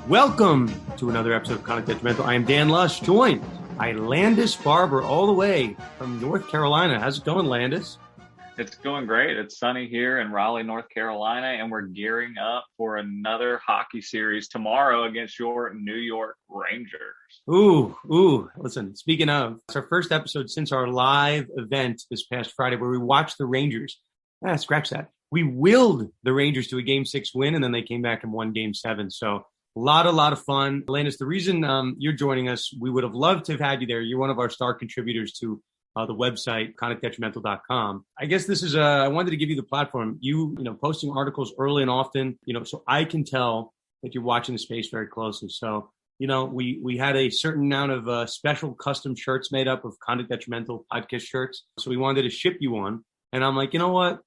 Welcome to another episode of Conduct Detrimental. I am Dan Lush, joined by Landis Barber all the way from North Carolina. How's it going, Landis? It's going great. It's sunny here in Raleigh, North Carolina, and we're gearing up for another hockey series tomorrow against your New York Rangers. Ooh. Listen, speaking of, it's our first episode since our live event this past Friday where we watched the Rangers. Scratch that. We willed the Rangers to a Game 6 win, and then they came back and won Game 7. So a lot of fun. Landis, the reason you're joining us, we would have loved to have had you there. You're one of our star contributors to the website, conductdetrimental.com. I guess this is, I wanted to give you the platform. You posting articles early and often, so I can tell that you're watching the space very closely. So, we had a certain amount of special custom shirts made up of Conduct Detrimental podcast shirts. So we wanted to ship you one. And I'm like, you know what?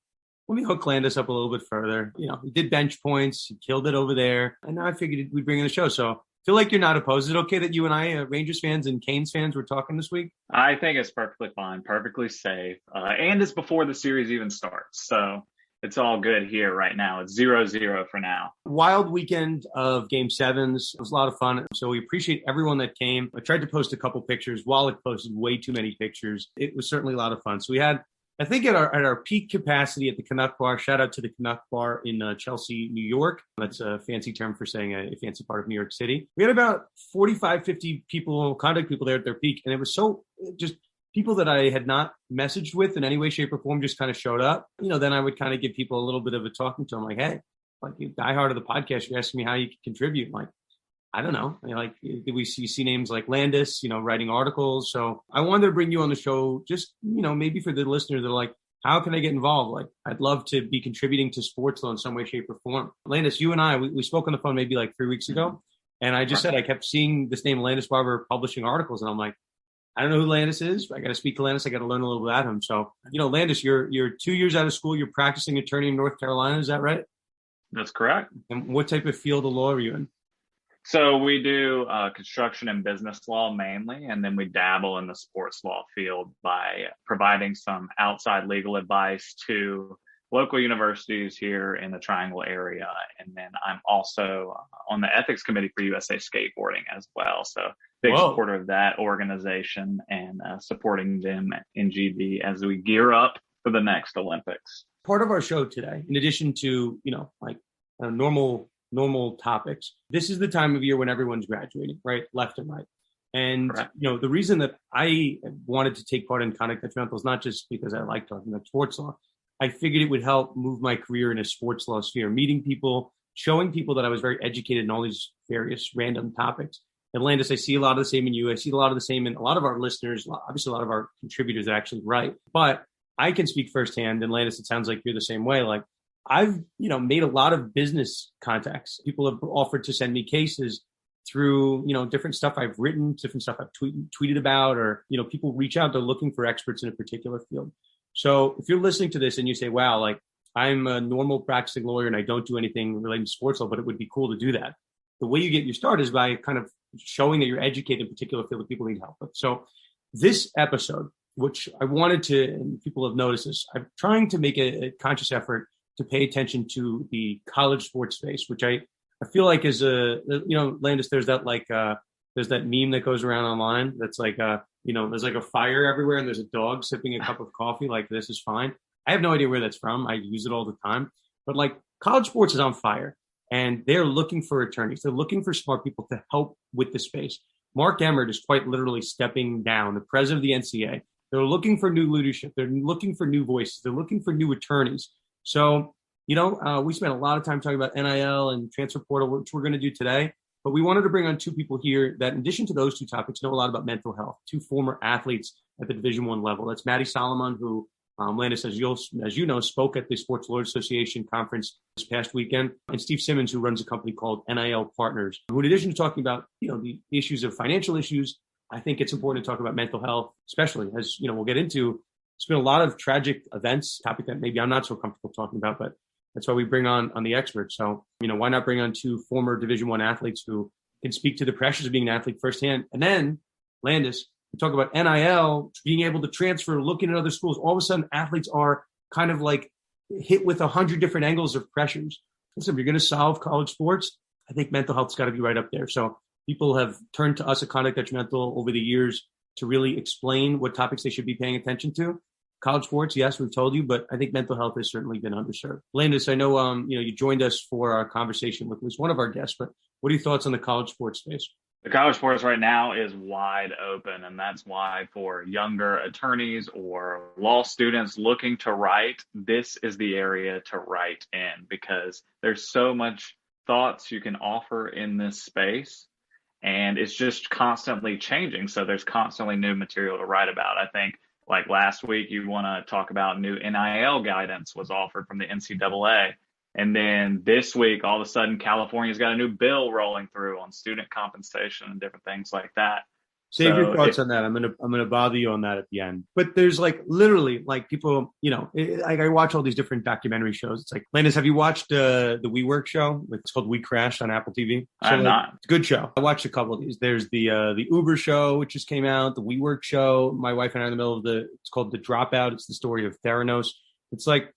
Let me hook Landis up a little bit further. He did bench points. He killed it over there. And now I figured we'd bring in the show. So feel like you're not opposed. Is it okay that you and I, Rangers fans and Canes fans, were talking this week? I think it's perfectly fine, perfectly safe. And it's before the series even starts. So it's all good here right now. It's 0-0 for now. Wild weekend of Game 7s. It was a lot of fun. So we appreciate everyone that came. I tried to post a couple pictures. Wallach posted way too many pictures. It was certainly a lot of fun. So we had, I think at our peak capacity at the Canuck Bar, shout out to the Canuck Bar in Chelsea, New York. That's a fancy term for saying a fancy part of New York City. We had about 45, 50 people, conduct people there at their peak. And it was so just people that I had not messaged with in any way, shape, or form just kind of showed up. Then I would kind of give people a little bit of a talking to them like, hey, like you diehard of the podcast, you're asking me how you can contribute. I'm like, I don't know. Did we see names like Landis, writing articles? So I wanted to bring you on the show just, maybe for the listeners that are like, how can I get involved? Like, I'd love to be contributing to sports law in some way, shape, or form. Landis, you and I, we spoke on the phone maybe like 3 weeks ago. And I just said, I kept seeing this name, Landis Barber, publishing articles. And I'm like, I don't know who Landis is. I got to speak to Landis. I got to learn a little bit about him. So, Landis, you're 2 years out of school. You're practicing attorney in North Carolina. Is that right? That's correct. And what type of field of law are you in? So we do construction and business law mainly, and then we dabble in the sports law field by providing some outside legal advice to local universities here in the Triangle area. And then I'm also on the ethics committee for USA Skateboarding as well. So big supporter of that organization and supporting them in GB as we gear up for the next Olympics. Part of our show today, in addition to, normal topics, this is the time of year when everyone's graduating, right? Left and right. And, Correct. The reason that I wanted to take part in Conduct Detrimental is not just because I like talking about sports law. I figured it would help move my career in a sports law sphere, meeting people, showing people that I was very educated in all these various random topics. And Landis, I see a lot of the same in you. I see a lot of the same in a lot of our listeners, obviously a lot of our contributors that actually write. But I can speak firsthand, and Landis, it sounds like you're the same way. Like, I've, made a lot of business contacts. People have offered to send me cases through, different stuff I've written, different stuff I've tweeted about, or, people reach out, they're looking for experts in a particular field. So if you're listening to this and you say, wow, like I'm a normal practicing lawyer and I don't do anything related to sports law, but it would be cool to do that. The way you get your start is by kind of showing that you're educated in a particular field that people need help with. So this episode, which I wanted to, and people have noticed this, I'm trying to make a conscious effort to pay attention to the college sports space, which I feel like is Landis, there's that meme that goes around online that's like, there's like a fire everywhere and there's a dog sipping a cup of coffee. Like, this is fine. I have no idea where that's from. I use it all the time. But like, college sports is on fire and they're looking for attorneys. They're looking for smart people to help with the space. Mark Emmert is quite literally stepping down, the president of the NCAA. They're looking for new leadership. They're looking for new voices. They're looking for new attorneys. So, we spent a lot of time talking about NIL and transfer portal, which we're going to do today. But we wanted to bring on two people here that, in addition to those two topics, know a lot about mental health. Two former athletes at the Division I level. That's Maddie Salamone, who, Landis, as you know, spoke at the Sports Lawyers Association conference this past weekend, and Steve Simmons, who runs a company called NIL Partners. Who, in addition to talking about, the issues of financial issues, I think it's important to talk about mental health, especially as, we'll get into. It's been a lot of tragic events, topic that maybe I'm not so comfortable talking about, but that's why we bring on the experts. So, why not bring on two former Division I athletes who can speak to the pressures of being an athlete firsthand? And then, Landis, we talk about NIL, being able to transfer, looking at other schools. All of a sudden, athletes are kind of like hit with 100 different angles of pressures. Listen, if you're going to solve college sports, I think mental health's got to be right up there. So people have turned to us at Conduct Detrimental over the years to really explain what topics they should be paying attention to. College sports, yes, we've told you, but I think mental health has certainly been underserved. Landis, I know you joined us for our conversation with at least one of our guests, but what are your thoughts on the college sports space? The college sports right now is wide open, and that's why for younger attorneys or law students looking to write, this is the area to write in, because there's so much thoughts you can offer in this space, and it's just constantly changing. So there's constantly new material to write about. I think like last week, you want to talk about new NIL guidance was offered from the NCAA. And then this week, all of a sudden, California's got a new bill rolling through on student compensation and different things like that. Save your thoughts on that. I'm gonna bother you on that at the end. But there's like literally like people, I watch all these different documentary shows. It's like, Landis, have you watched the WeWork show? It's called We Crashed on Apple TV. I'm not. It's a good show. I watched a couple of these. There's the Uber show, which just came out. The WeWork show. My wife and I are in the middle of it's called The Dropout. It's the story of Theranos. It's like,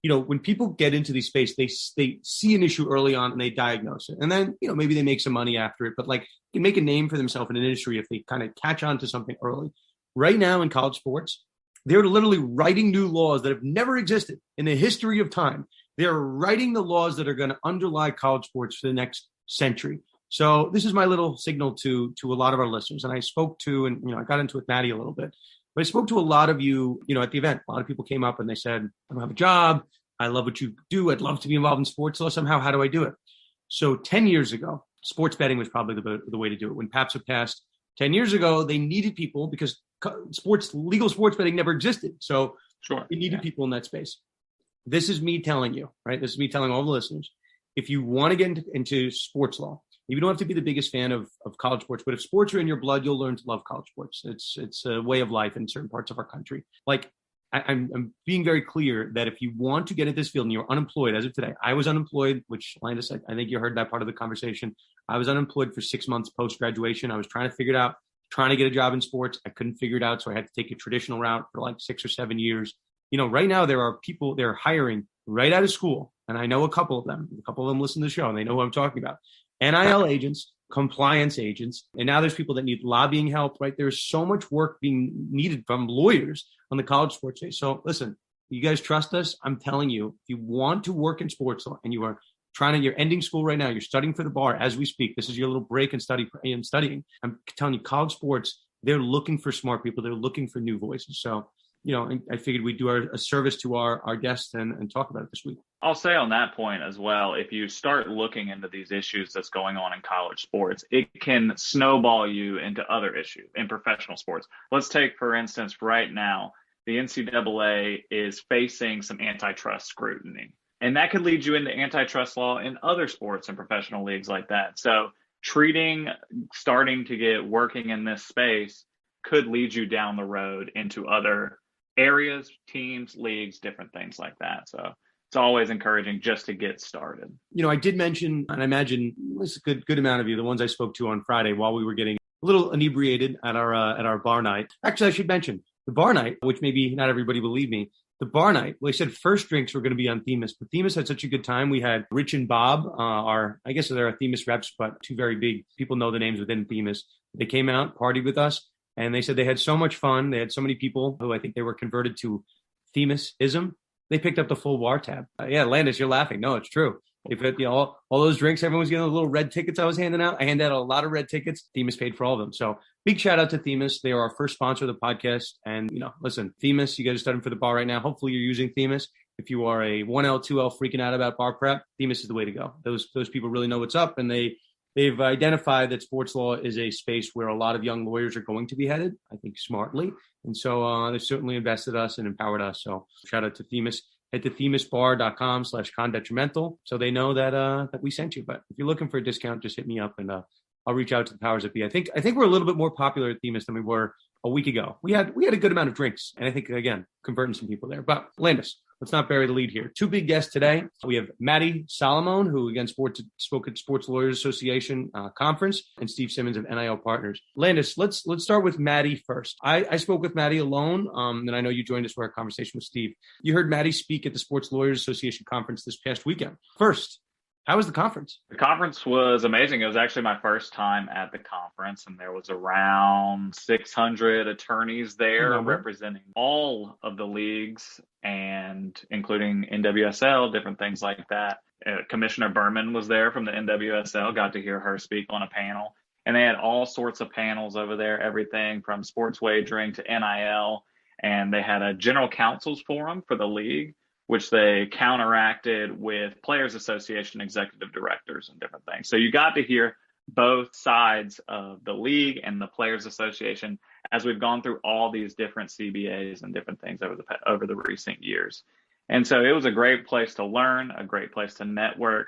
when people get into these space, they see an issue early on and they diagnose it. And then, maybe they make some money after it, but like can make a name for themselves in an industry if they kind of catch on to something early. Right now in college sports, they're literally writing new laws that have never existed in the history of time. They're writing the laws that are going to underlie college sports for the next century. So this is my little signal to a lot of our listeners. And I spoke to, and I got into it with Maddie a little bit, but I spoke to a lot of you, at the event. A lot of people came up and they said, I don't have a job. I love what you do. I'd love to be involved in sports law somehow. How do I do it? So 10 years ago, sports betting was probably the way to do it. When PAPSA passed 10 years ago, they needed people because legal sports betting never existed. So they needed people in that space. This is me telling you, right? This is me telling all the listeners, if you want to get into sports law, you don't have to be the biggest fan of college sports, but if sports are in your blood, you'll learn to love college sports. It's a way of life in certain parts of our country. Like I'm being very clear that if you want to get into this field and you're unemployed as of today, I was unemployed, which Landis, I think you heard that part of the conversation. I was unemployed for 6 months post-graduation. I was trying to figure it out, trying to get a job in sports. I couldn't figure it out. So I had to take a traditional route for like 6 or 7 years. Right now there are people they're hiring right out of school. And I know a couple of them listen to the show and they know who I'm talking about. NIL agents, compliance agents. And now there's people that need lobbying help, right? There's so much work being needed from lawyers on the college sports space. So listen, you guys trust us. I'm telling you, if you want to work in sports law and you're ending school right now, you're studying for the bar as we speak. This is your little break and studying. I'm telling you, college sports, they're looking for smart people. They're looking for new voices. So, I figured we'd do a service to our guests and talk about it this week. I'll say on that point as well, if you start looking into these issues that's going on in college sports, it can snowball you into other issues in professional sports. Let's take, for instance, right now, the NCAA is facing some antitrust scrutiny, and that could lead you into antitrust law in other sports and professional leagues like that. So starting to get working in this space could lead you down the road into other areas, teams, leagues, different things like that. So it's always encouraging just to get started. I did mention, and I imagine this is a good amount of you, the ones I spoke to on Friday while we were getting a little inebriated at our bar night. Actually, I should mention the bar night, which maybe not everybody believed me. The bar night, well, they said first drinks were going to be on Themis, but Themis had such a good time. We had Rich and Bob, I guess they're our Themis reps, but two very big people know the names within Themis. They came out, partied with us. And they said they had so much fun. They had so many people who I think they were converted to Themisism. They picked up the full bar tab. Yeah, Landis, you're laughing. No, it's true. If all those drinks, everyone was getting the little red tickets I was handing out. I handed out a lot of red tickets. Themis paid for all of them. So big shout out to Themis. They are our first sponsor of the podcast. And, listen, Themis, you guys are studying for the bar right now. Hopefully you're using Themis. If you are a 1L, 2L freaking out about bar prep, Themis is the way to go. Those people really know what's up, and they've identified that sports law is a space where a lot of young lawyers are going to be headed, I think smartly. And so they've certainly invested us and empowered us. So shout out to Themis. Head to themisbar.com/condetrimental so they know that we sent you. But if you're looking for a discount, just hit me up and I'll reach out to the powers that be. I think we're a little bit more popular at Themis than we were a week ago. We had a good amount of drinks, and I think, again, converting some people there. But Landis, let's not bury the lead here. Two big guests today. We have Maddie Salamone, who, again, spoke at Sports Lawyers Association conference, and Steve Simmons of NIL Partners. Landis, let's start with Maddie first. I spoke with Maddie alone, and I know you joined us for our conversation with Steve. You heard Maddie speak at the Sports Lawyers Association conference this past weekend. First, How was the conference? The conference was amazing. It was actually my first time at the conference, and there was around 600 attorneys there representing all of the leagues and including NWSL, different things like that. Commissioner Berman was there from the NWSL, got to hear her speak on a panel. And they had all sorts of panels over there, everything from sports wagering to NIL. And they had a general counsel's forum for the league, which they counteracted with Players Association executive directors and different things. So you got to hear both sides of the league and the Players Association as we've gone through all these different CBAs and different things over the recent years. And so it was a great place to learn, a great place to network.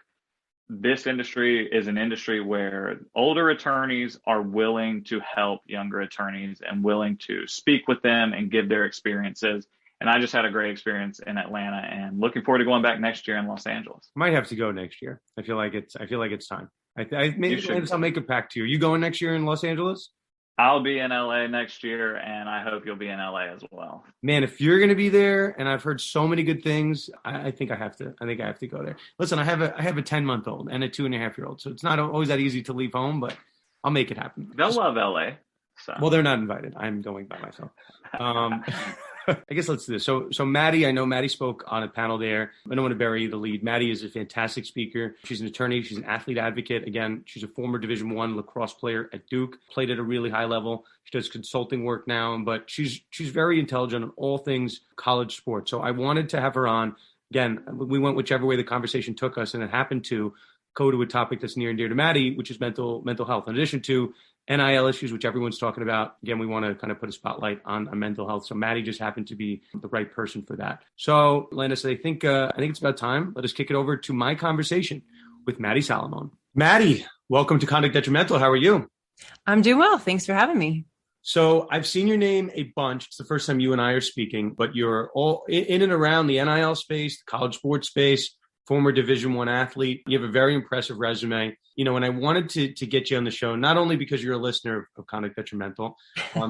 This industry is an industry where older attorneys are willing to help younger attorneys and willing to speak with them and give their experiences. And I just had a great experience in Atlanta and looking forward to going back next year in Los Angeles. Might have to go next year. I feel like it's time. Maybe I'll make a pact to you. Are you going next year in Los Angeles? I'll be in LA next year, and I hope you'll be in LA as well. Man, if you're going to be there, and I've heard so many good things, I think I have to go there. Listen, I have a 10-month-old and a 2.5-year-old, so it's not always that easy to leave home, but I'll make it happen. They'll love LA. So. Well, they're not invited. I'm going by myself. I guess let's do this. So Maddie, I know Maddie spoke on a panel there. I don't want to bury the lead. Maddie is a fantastic speaker. She's an attorney. She's an athlete advocate. Again, she's a former Division I lacrosse player at Duke, played at a really high level. She does consulting work now, but she's very intelligent on all things college sports. So I wanted to have her on. Again, we went whichever way the conversation took us, and it happened to go to a topic that's near and dear to Maddie, which is mental health. In addition to NIL issues, which everyone's talking about. Again, we want to kind of put a spotlight on mental health. So Maddie just happened to be the right person for that. So Landis, I think it's about time. Let us kick it over to my conversation with Maddie Salamone. Maddie, welcome to Conduct Detrimental. How are you? I'm doing well. Thanks for having me. So I've seen your name a bunch. It's the first time you and I are speaking, but you're all in and around the NIL space, the college sports space, former Division I athlete. You have a very impressive resume. And I wanted to get you on the show, not only because you're a listener of Conduct Detrimental,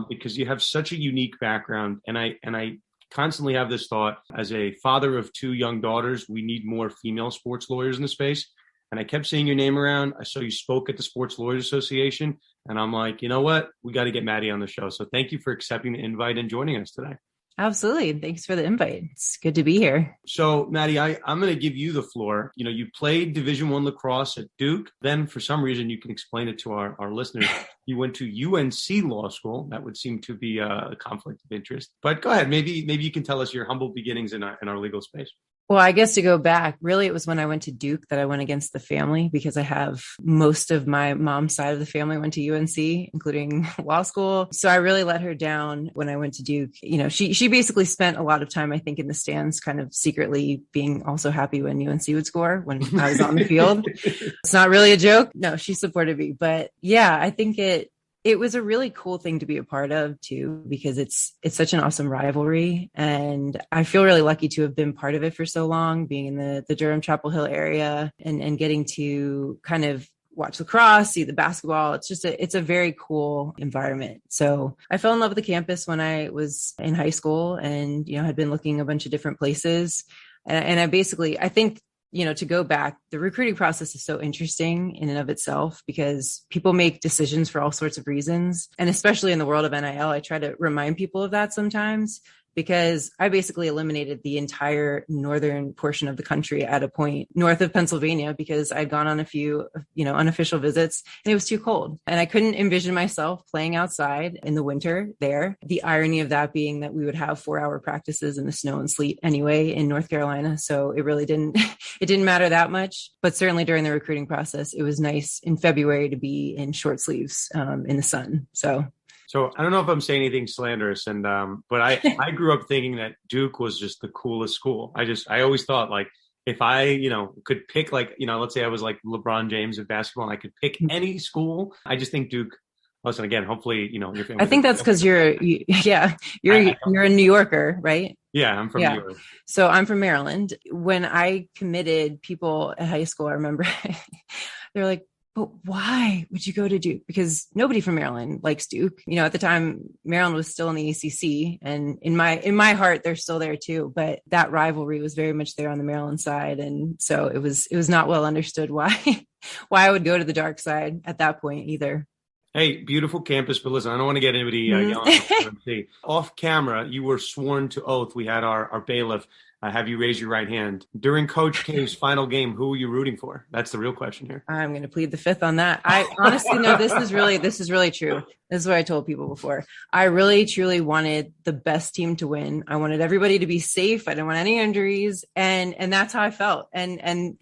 because you have such a unique background. And I constantly have this thought, as a father of 2 young daughters, we need more female sports lawyers in the space. And I kept seeing your name around. I saw you spoke at the Sports Lawyers Association. And I'm like, you know what? We got to get Maddie on the show. So thank you for accepting the invite and joining us today. Absolutely. Thanks for the invite. It's good to be here. So, Maddie, I'm going to give you the floor. You played Division I lacrosse at Duke. Then, for some reason, you can explain it to our listeners. You went to UNC Law School. That would seem to be a conflict of interest. But go ahead. Maybe you can tell us your humble beginnings in our legal space. Well, I guess to go back, really, it was when I went to Duke that I went against the family, because I have most of my mom's side of the family went to UNC, including law school. So I really let her down when I went to Duke. She basically spent a lot of time, I think, in the stands, kind of secretly being also happy when UNC would score when I was on the field. It's not really a joke. No, she supported me. But yeah, I think it was a really cool thing to be a part of too, because it's such an awesome rivalry. And I feel really lucky to have been part of it for so long, being in the Durham Chapel Hill area and getting to kind of watch lacrosse, see the basketball. It's a very cool environment. So I fell in love with the campus when I was in high school and, had been looking a bunch of different places. And I think, to go back, the recruiting process is so interesting in and of itself, because people make decisions for all sorts of reasons. And especially in the world of NIL, I try to remind people of that sometimes, because I basically eliminated the entire northern portion of the country at a point north of Pennsylvania, because I'd gone on a few, unofficial visits, and it was too cold. And I couldn't envision myself playing outside in the winter there. The irony of that being that we would have 4-hour practices in the snow and sleet anyway in North Carolina. So it really didn't matter that much. But certainly during the recruiting process, it was nice in February to be in short sleeves in the sun. So I don't know if I'm saying anything slanderous, but I grew up thinking that Duke was just the coolest school. I always thought, like, if I, could pick, like, let's say I was like LeBron James of basketball and I could pick any school, I just think Duke. Listen, again, hopefully, your family. I think that's because you're a New Yorker, right? Yeah, I'm from New York. So I'm from Maryland. When I committed, people at high school, I remember they're like, but why would you go to Duke? Because nobody from Maryland likes Duke. At the time, Maryland was still in the ACC, and in my heart, they're still there too. But that rivalry was very much there on the Maryland side, and so it was not well understood why I would go to the dark side at that point either. Hey, beautiful campus, but listen, I don't want to get anybody yelling. Off camera, you were sworn to oath. We had our bailiff have you raise your right hand. During Coach K's final game, who were you rooting for? That's the real question here. I'm going to plead the fifth on that. I honestly, no, this is really true. This is what I told people before. I really, truly wanted the best team to win. I wanted everybody to be safe. I didn't want any injuries. And that's how I felt. And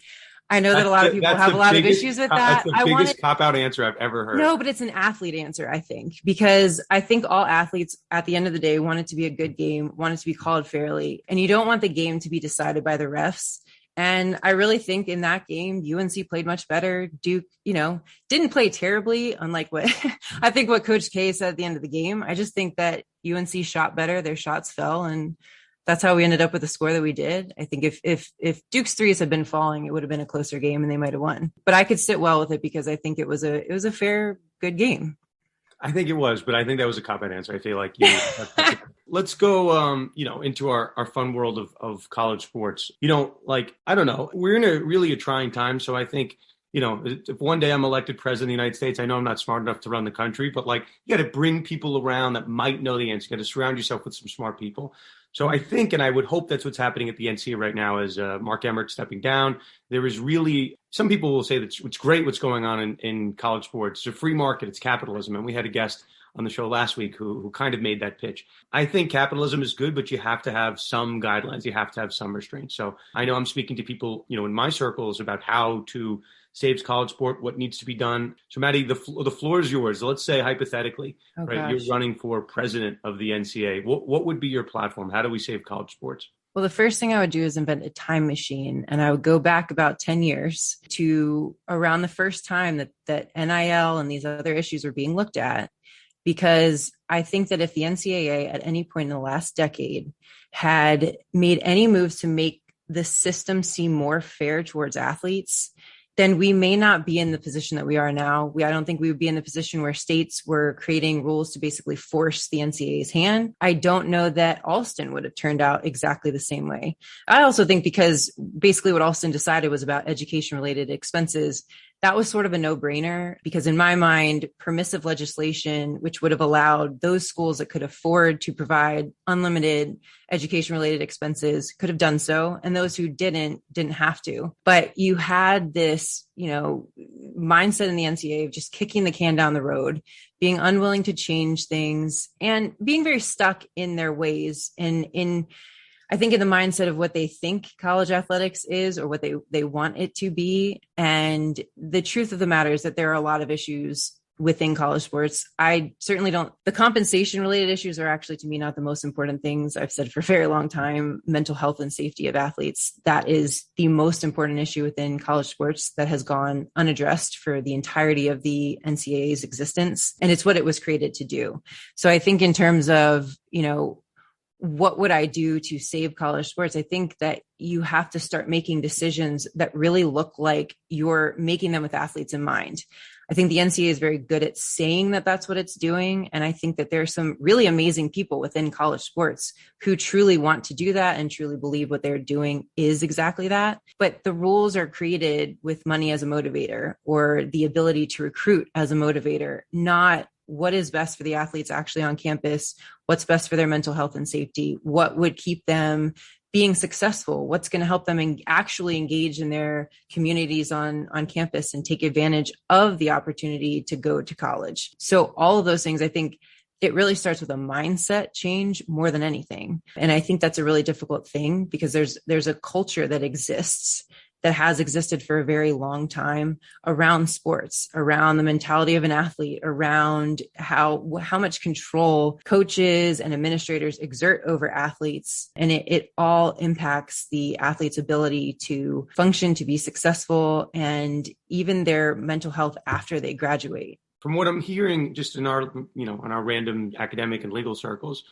I know that a lot of people have a lot of issues with that. That's the biggest cop-out answer I've ever heard. No, but it's an athlete answer, I think, because I think all athletes at the end of the day want it to be a good game, want it to be called fairly, and you don't want the game to be decided by the refs. And I really think in that game, UNC played much better. Duke, didn't play terribly, unlike what I think what Coach K said at the end of the game. I just think that UNC shot better. Their shots fell, and that's how we ended up with the score that we did. I think if Duke's threes had been falling, it would have been a closer game and they might have won. But I could sit well with it because I think it was a fair, good game. I think it was, but I think that was a cop-out answer. I feel like let's go, into our fun world of college sports. I don't know, we're in a really trying time. So I think, if one day I'm elected president of the United States, I know I'm not smart enough to run the country, but you got to bring people around that might know the answer. You got to surround yourself with some smart people. So I think, and I would hope that's what's happening at the NCAA right now is Mark Emmert stepping down. There is really, some people will say that it's great what's going on in college sports. It's a free market, it's capitalism. And we had a guest on the show last week who kind of made that pitch. I think capitalism is good, but you have to have some guidelines. You have to have some restraints. So I know I'm speaking to people, in my circles about how to save college sport, what needs to be done. So Maddie, the floor is yours. Let's say hypothetically, right, you're running for president of the NCAA. What would be your platform? How do we save college sports? Well, the first thing I would do is invent a time machine, and I would go back about 10 years to around the first time that NIL and these other issues were being looked at. Because I think that if the NCAA at any point in the last decade had made any moves to make the system seem more fair towards athletes, then we may not be in the position that we are now. I don't think we would be in the position where states were creating rules to basically force the NCAA's hand. I don't know that Alston would have turned out exactly the same way. I also think because basically what Alston decided was about education-related expenses, that was sort of a no-brainer because in my mind, permissive legislation, which would have allowed those schools that could afford to provide unlimited education-related expenses could have done so. And those who didn't have to. But you had this, mindset in the NCAA of just kicking the can down the road, being unwilling to change things and being very stuck in their ways and I think in the mindset of what they think college athletics is or what they want it to be. And the truth of the matter is that there are a lot of issues within college sports. I certainly the compensation related issues are actually to me not the most important things. I've said for a very long time, mental health and safety of athletes. That is the most important issue within college sports that has gone unaddressed for the entirety of the NCAA's existence. And it's what it was created to do. So I think in terms of, what would I do to save college sports? I think that you have to start making decisions that really look like you're making them with athletes in mind. I think the NCAA is very good at saying that that's what it's doing. And I think that there are some really amazing people within college sports who truly want to do that and truly believe what they're doing is exactly that. But the rules are created with money as a motivator or the ability to recruit as a motivator, not what is best for the athletes actually on campus, what's best for their mental health and safety, what would keep them being successful, what's going to help them actually engage in their communities on campus and take advantage of the opportunity to go to college. So all of those things, I think it really starts with a mindset change more than anything. And I think that's a really difficult thing because there's a culture that exists that has existed for a very long time around sports, around the mentality of an athlete, around how much control coaches and administrators exert over athletes. And it all impacts the athlete's ability to function, to be successful, and even their mental health after they graduate. From what I'm hearing just in our, in our random academic and legal circles,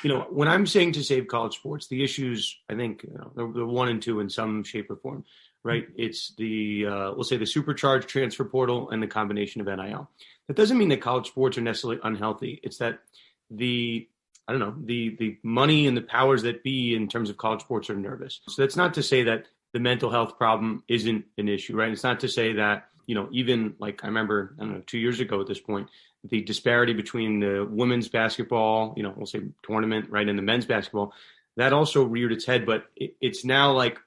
when I'm saying to save college sports, the issues, I think, the 1 and 2 in some shape or form right? It's the, we'll say the supercharged transfer portal and the combination of NIL. That doesn't mean that college sports are necessarily unhealthy. It's that the money and the powers that be in terms of college sports are nervous. So that's not to say that the mental health problem isn't an issue, right? It's not to say that, even like I remember, 2 years ago at this point, the disparity between the women's basketball, we'll say tournament, right, and the men's basketball, that also reared its head. But it's now like,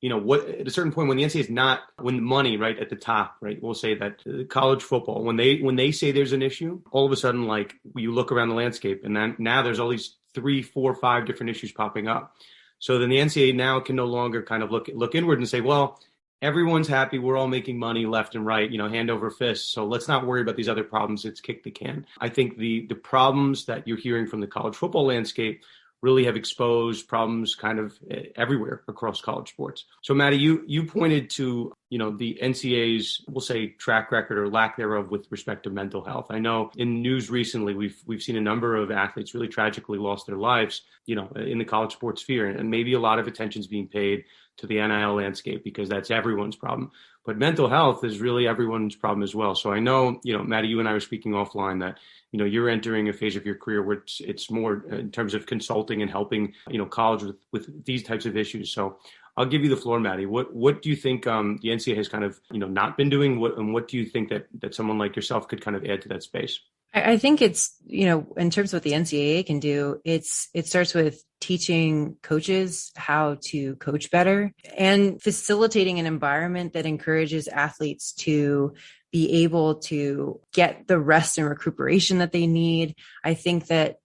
what at a certain point when the NCAA is not, when the money right at the top, right, we'll say that college football, when they say there's an issue, all of a sudden, like you look around the landscape and then now there's all these 3, 4, 5 different issues popping up. So then the NCAA now can no longer kind of look inward and say, well, everyone's happy. We're all making money left and right, hand over fist. So let's not worry about these other problems. Let's kick the can. I think the problems that you're hearing from the college football landscape really have exposed problems kind of everywhere across college sports. So Maddie, you pointed to, the NCAA's, we'll say, track record or lack thereof with respect to mental health. I know in news recently, we've seen a number of athletes really tragically lost their lives, in the college sports sphere. And maybe a lot of attention's being paid to the NIL landscape because that's everyone's problem. But mental health is really everyone's problem as well. So I know, Maddie, you and I were speaking offline that, you're entering a phase of your career where it's more in terms of consulting and helping, college with these types of issues. So I'll give you the floor, Maddie. What do you think the NCAA has kind of, not been doing? What do you think that someone like yourself could kind of add to that space? I think it's, in terms of what the NCAA can do, it starts with teaching coaches how to coach better and facilitating an environment that encourages athletes to be able to get the rest and recuperation that they need. I think that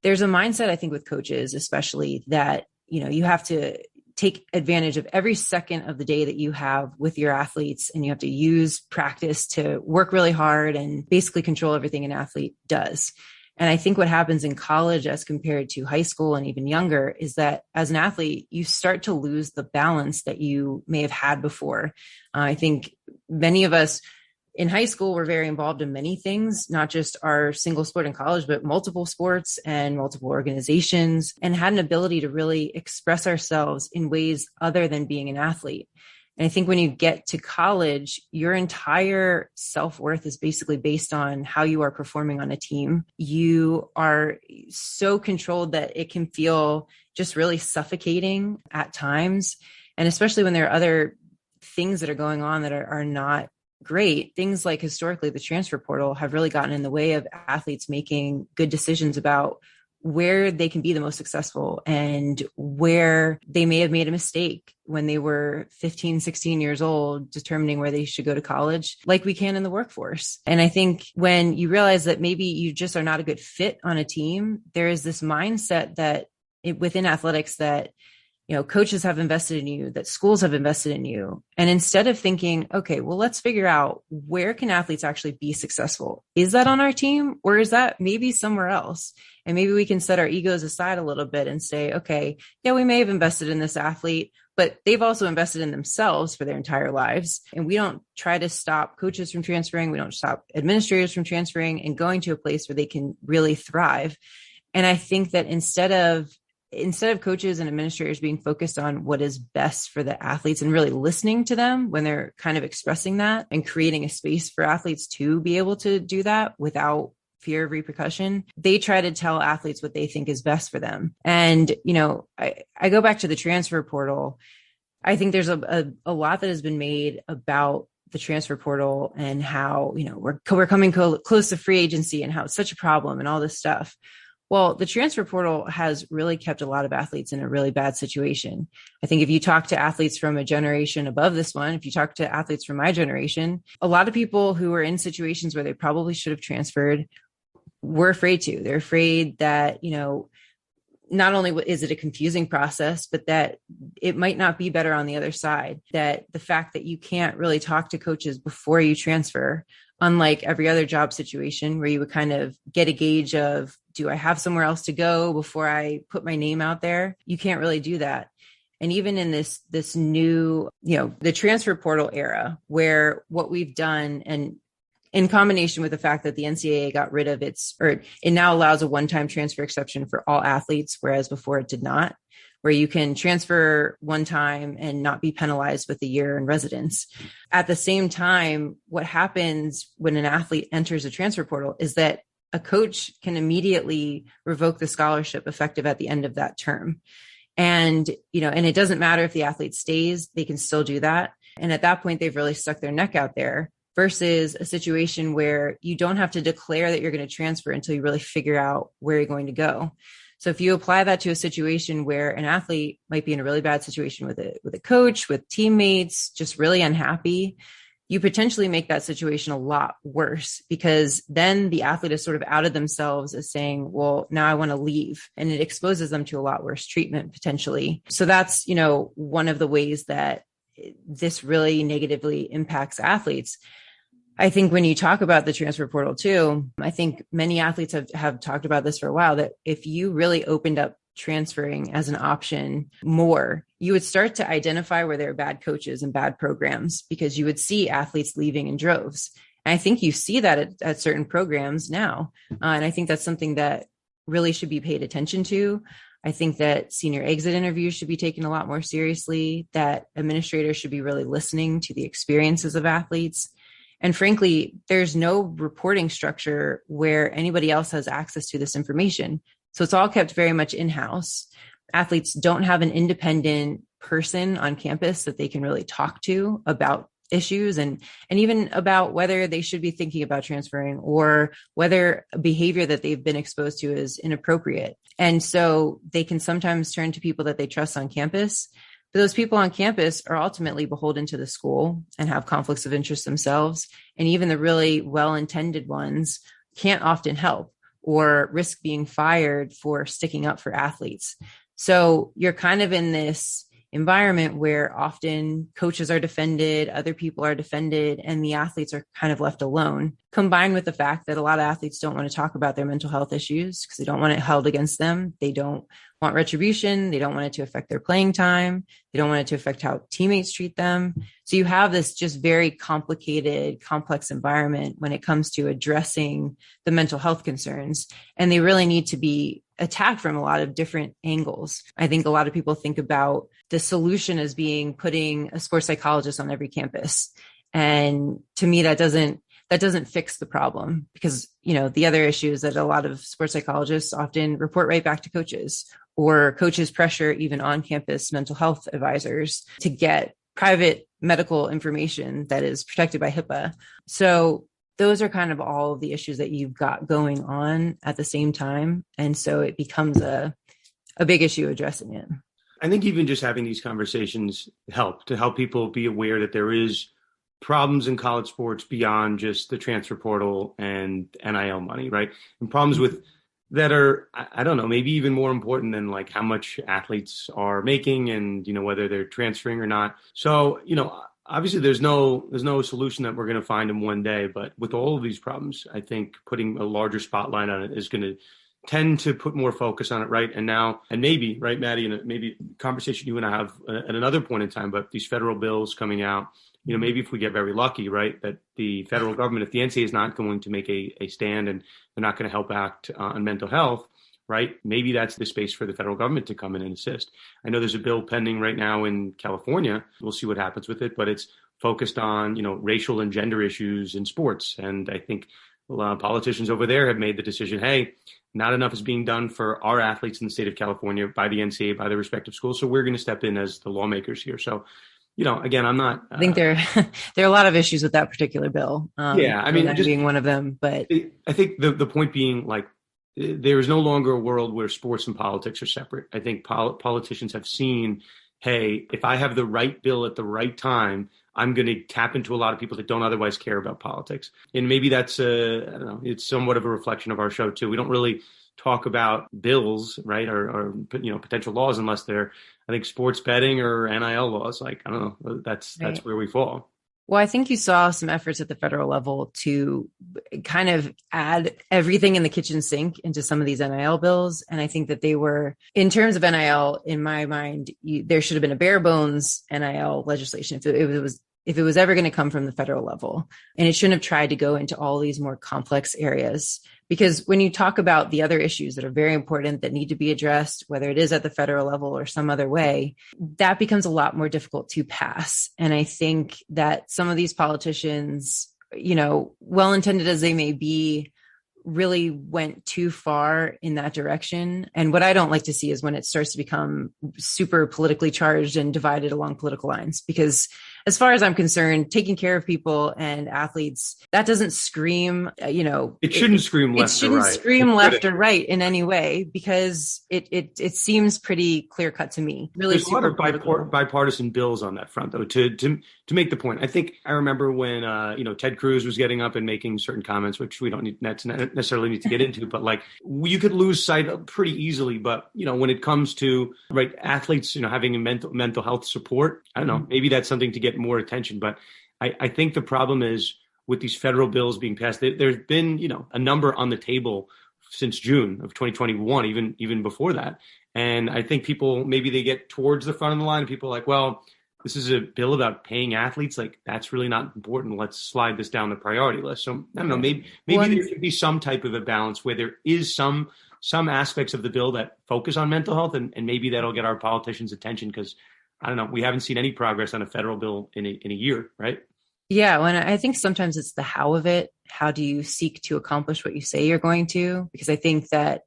there's a mindset, with coaches, especially that, you have to take advantage of every second of the day that you have with your athletes, and you have to use practice to work really hard and basically control everything an athlete does. And I think what happens in college as compared to high school and even younger is that as an athlete, you start to lose the balance that you may have had before. I think many of us in high school were very involved in many things, not just our single sport in college, but multiple sports and multiple organizations, and had an ability to really express ourselves in ways other than being an athlete. And I think when you get to college, your entire self-worth is basically based on how you are performing on a team. You are so controlled that it can feel just really suffocating at times. And especially when there are other things that are going on that are not great. Things like historically the transfer portal have really gotten in the way of athletes making good decisions about where they can be the most successful and where they may have made a mistake when they were 15, 16 years old, determining where they should go to college, like we can in the workforce. And I think when you realize that maybe you just are not a good fit on a team, there is this mindset that within athletics that coaches have invested in you, that schools have invested in you. And instead of thinking, okay, well, let's figure out where can athletes actually be successful? Is that on our team, or is that maybe somewhere else? And maybe we can set our egos aside a little bit and say, okay, yeah, we may have invested in this athlete, but they've also invested in themselves for their entire lives. And we don't try to stop coaches from transferring. We don't stop administrators from transferring and going to a place where they can really thrive. And I think that instead of coaches and administrators being focused on what is best for the athletes and really listening to them when they're kind of expressing that and creating a space for athletes to be able to do that without fear of repercussion, they try to tell athletes what they think is best for them. And, I go back to the transfer portal. I think there's a lot that has been made about the transfer portal and how, we're coming close to free agency and how it's such a problem and all this stuff. Well, the transfer portal has really kept a lot of athletes in a really bad situation. I think if you talk to athletes from a generation above this one, if you talk to athletes from my generation, a lot of people who were in situations where they probably should have transferred were afraid to. They're afraid that, not only is it a confusing process, but that it might not be better on the other side, that the fact that you can't really talk to coaches before you transfer, unlike every other job situation where you would kind of get a gauge of, do I have somewhere else to go before I put my name out there? You can't really do that. And even in this new, the transfer portal era, where what we've done, and in combination with the fact that the NCAA got rid of it now allows a one-time transfer exception for all athletes, whereas before it did not. where you can transfer one time and not be penalized with a year in residence. At the same time, what happens when an athlete enters a transfer portal is that a coach can immediately revoke the scholarship effective at the end of that term. And, and it doesn't matter if the athlete stays, they can still do that. And at that point, they've really stuck their neck out there, versus a situation where you don't have to declare that you're going to transfer until you really figure out where you're going to go. So if you apply that to a situation where an athlete might be in a really bad situation with a coach, with teammates, just really unhappy, you potentially make that situation a lot worse, because then the athlete has sort of outed themselves as saying, well, now I want to leave, and it exposes them to a lot worse treatment potentially. So that's, one of the ways that this really negatively impacts athletes. I think when you talk about the transfer portal too, I think many athletes have talked about this for a while, that if you really opened up transferring as an option more, you would start to identify where there are bad coaches and bad programs, because you would see athletes leaving in droves. And I think you see that at certain programs now. And I think that's something that really should be paid attention to. I think that senior exit interviews should be taken a lot more seriously, that administrators should be really listening to the experiences of athletes. And frankly, there's no reporting structure where anybody else has access to this information. So it's all kept very much in-house. Athletes don't have an independent person on campus that they can really talk to about issues and even about whether they should be thinking about transferring, or whether behavior that they've been exposed to is inappropriate. And so they can sometimes turn to people that they trust on campus. But those people on campus are ultimately beholden to the school and have conflicts of interest themselves. And even the really well-intended ones can't often help, or risk being fired for sticking up for athletes. So you're kind of in this environment where often coaches are defended, other people are defended, and the athletes are kind of left alone, combined with the fact that a lot of athletes don't want to talk about their mental health issues because they don't want it held against them. They don't want retribution. They don't want it to affect their playing time. They don't want it to affect how teammates treat them. So you have this just very complicated, complex environment when it comes to addressing the mental health concerns. And they really need to be attacked from a lot of different angles. I think a lot of people think about the solution as being putting a sports psychologist on every campus. And to me, that doesn't fix the problem, because, the other issue is that a lot of sports psychologists often report right back to coaches, or coaches pressure even on campus mental health advisors to get private medical information that is protected by HIPAA. So those are kind of all of the issues that you've got going on at the same time. And so it becomes a big issue addressing it. I think even just having these conversations help people be aware that there is problems in college sports beyond just the transfer portal and NIL money, right? And problems with that are, I don't know, maybe even more important than like how much athletes are making and, whether they're transferring or not. So, obviously there's no solution that we're going to find in one day, but with all of these problems, I think putting a larger spotlight on it is going to tend to put more focus on it, right? And now, and maybe, right, Maddie, and maybe conversation you and I have at another point in time, but these federal bills coming out, maybe if we get very lucky, right, that the federal government, if the NCAA is not going to make a stand and they're not going to help act on mental health, right, maybe that's the space for the federal government to come in and assist. I know there's a bill pending right now in California. We'll see what happens with it, but it's focused on, racial and gender issues in sports. And I think a lot of politicians over there have made the decision, hey, not enough is being done for our athletes in the state of California by the NCAA, by the respective schools. So we're going to step in as the lawmakers here. So, again, I'm not. I think there are a lot of issues with that particular bill. Just being one of them. But I think the point being, like, there is no longer a world where sports and politics are separate. I think politicians have seen, hey, if I have the right bill at the right time, I'm going to tap into a lot of people that don't otherwise care about politics. And maybe that's it's somewhat of a reflection of our show too. We don't really talk about bills, right, or potential laws unless they're, I think, sports betting or NIL laws. Like, I don't know, that's where we fall. Well, I think you saw some efforts at the federal level to kind of add everything in the kitchen sink into some of these NIL bills. And I think that they were, in terms of NIL, in my mind, there should have been a bare bones NIL legislation. If it was if it was ever going to come from the federal level. And it shouldn't have tried to go into all these more complex areas. Because when you talk about the other issues that are very important that need to be addressed, whether it is at the federal level or some other way, that becomes a lot more difficult to pass. And I think that some of these politicians, well-intended as they may be, really went too far in that direction. And what I don't like to see is when it starts to become super politically charged and divided along political lines, because as far as I'm concerned, taking care of people and athletes, that doesn't scream, it shouldn't scream left or right. It shouldn't scream left or right in any way, because it seems pretty clear cut to me. Really, there's a lot of bipartisan bills on that front, though, to make the point. I think I remember when, Ted Cruz was getting up and making certain comments, which we don't necessarily need to get into, but like you could lose sight of pretty easily. But, when it comes to athletes, having a mental health support, I don't know, maybe that's something to get more attention. But I think the problem is with these federal bills being passed, there's been, a number on the table since June of 2021, even before that. And I think people, maybe they get towards the front of the line and people are like, well, this is a bill about paying athletes. Like, that's really not important. Let's slide this down the priority list. So I don't know, maybe there should be some type of a balance where there is some aspects of the bill that focus on mental health, and maybe that'll get our politicians' attention, because I don't know, we haven't seen any progress on a federal bill in a year, right? Yeah, well, I think sometimes it's the how of it. How do you seek to accomplish what you say you're going to? Because I think that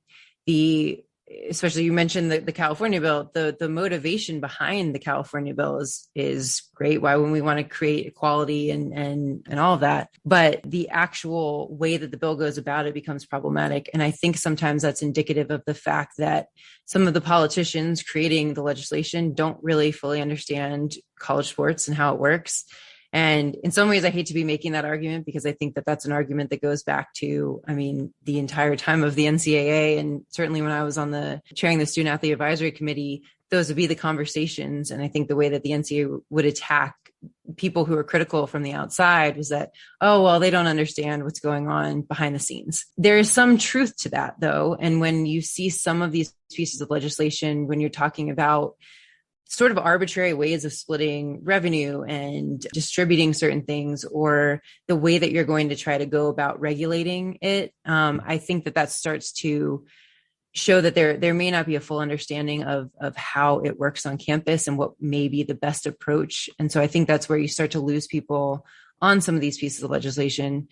especially you mentioned the California bill, the motivation behind the California bill is great. Why, when we want to create equality and all of that, but the actual way that the bill goes about it becomes problematic. And I think sometimes that's indicative of the fact that some of the politicians creating the legislation don't really fully understand college sports and how it works. And in some ways, I hate to be making that argument, because I think that that's an argument that goes back to, the entire time of the NCAA. And certainly when I was chairing the Student Athlete Advisory Committee, those would be the conversations. And I think the way that the NCAA would attack people who are critical from the outside was that, oh, well, they don't understand what's going on behind the scenes. There is some truth to that, though. And when you see some of these pieces of legislation, when you're talking about sort of arbitrary ways of splitting revenue and distributing certain things, or the way that you're going to try to go about regulating it, I think that starts to show that there may not be a full understanding of how it works on campus and what may be the best approach. And so I think that's where you start to lose people on some of these pieces of legislation.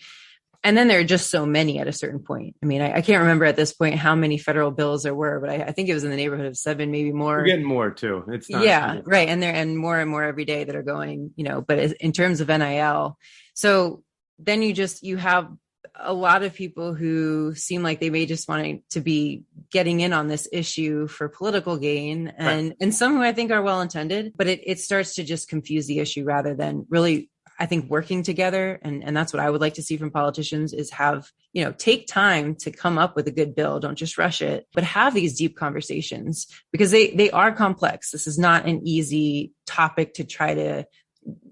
And then there are just so many at a certain point. I can't remember at this point how many federal bills there were, but I think it was in the neighborhood of 7, maybe more. We're getting more too. It's not, yeah, right. And more every day that are going, but in terms of NIL. So then you have a lot of people who seem like they may just want to be getting in on this issue for political gain, and some who I think are well-intended, but it starts to just confuse the issue rather than really, I think, working together. And that's what I would like to see from politicians, is have, take time to come up with a good bill. Don't just rush it, but have these deep conversations, because they are complex. This is not an easy topic to try to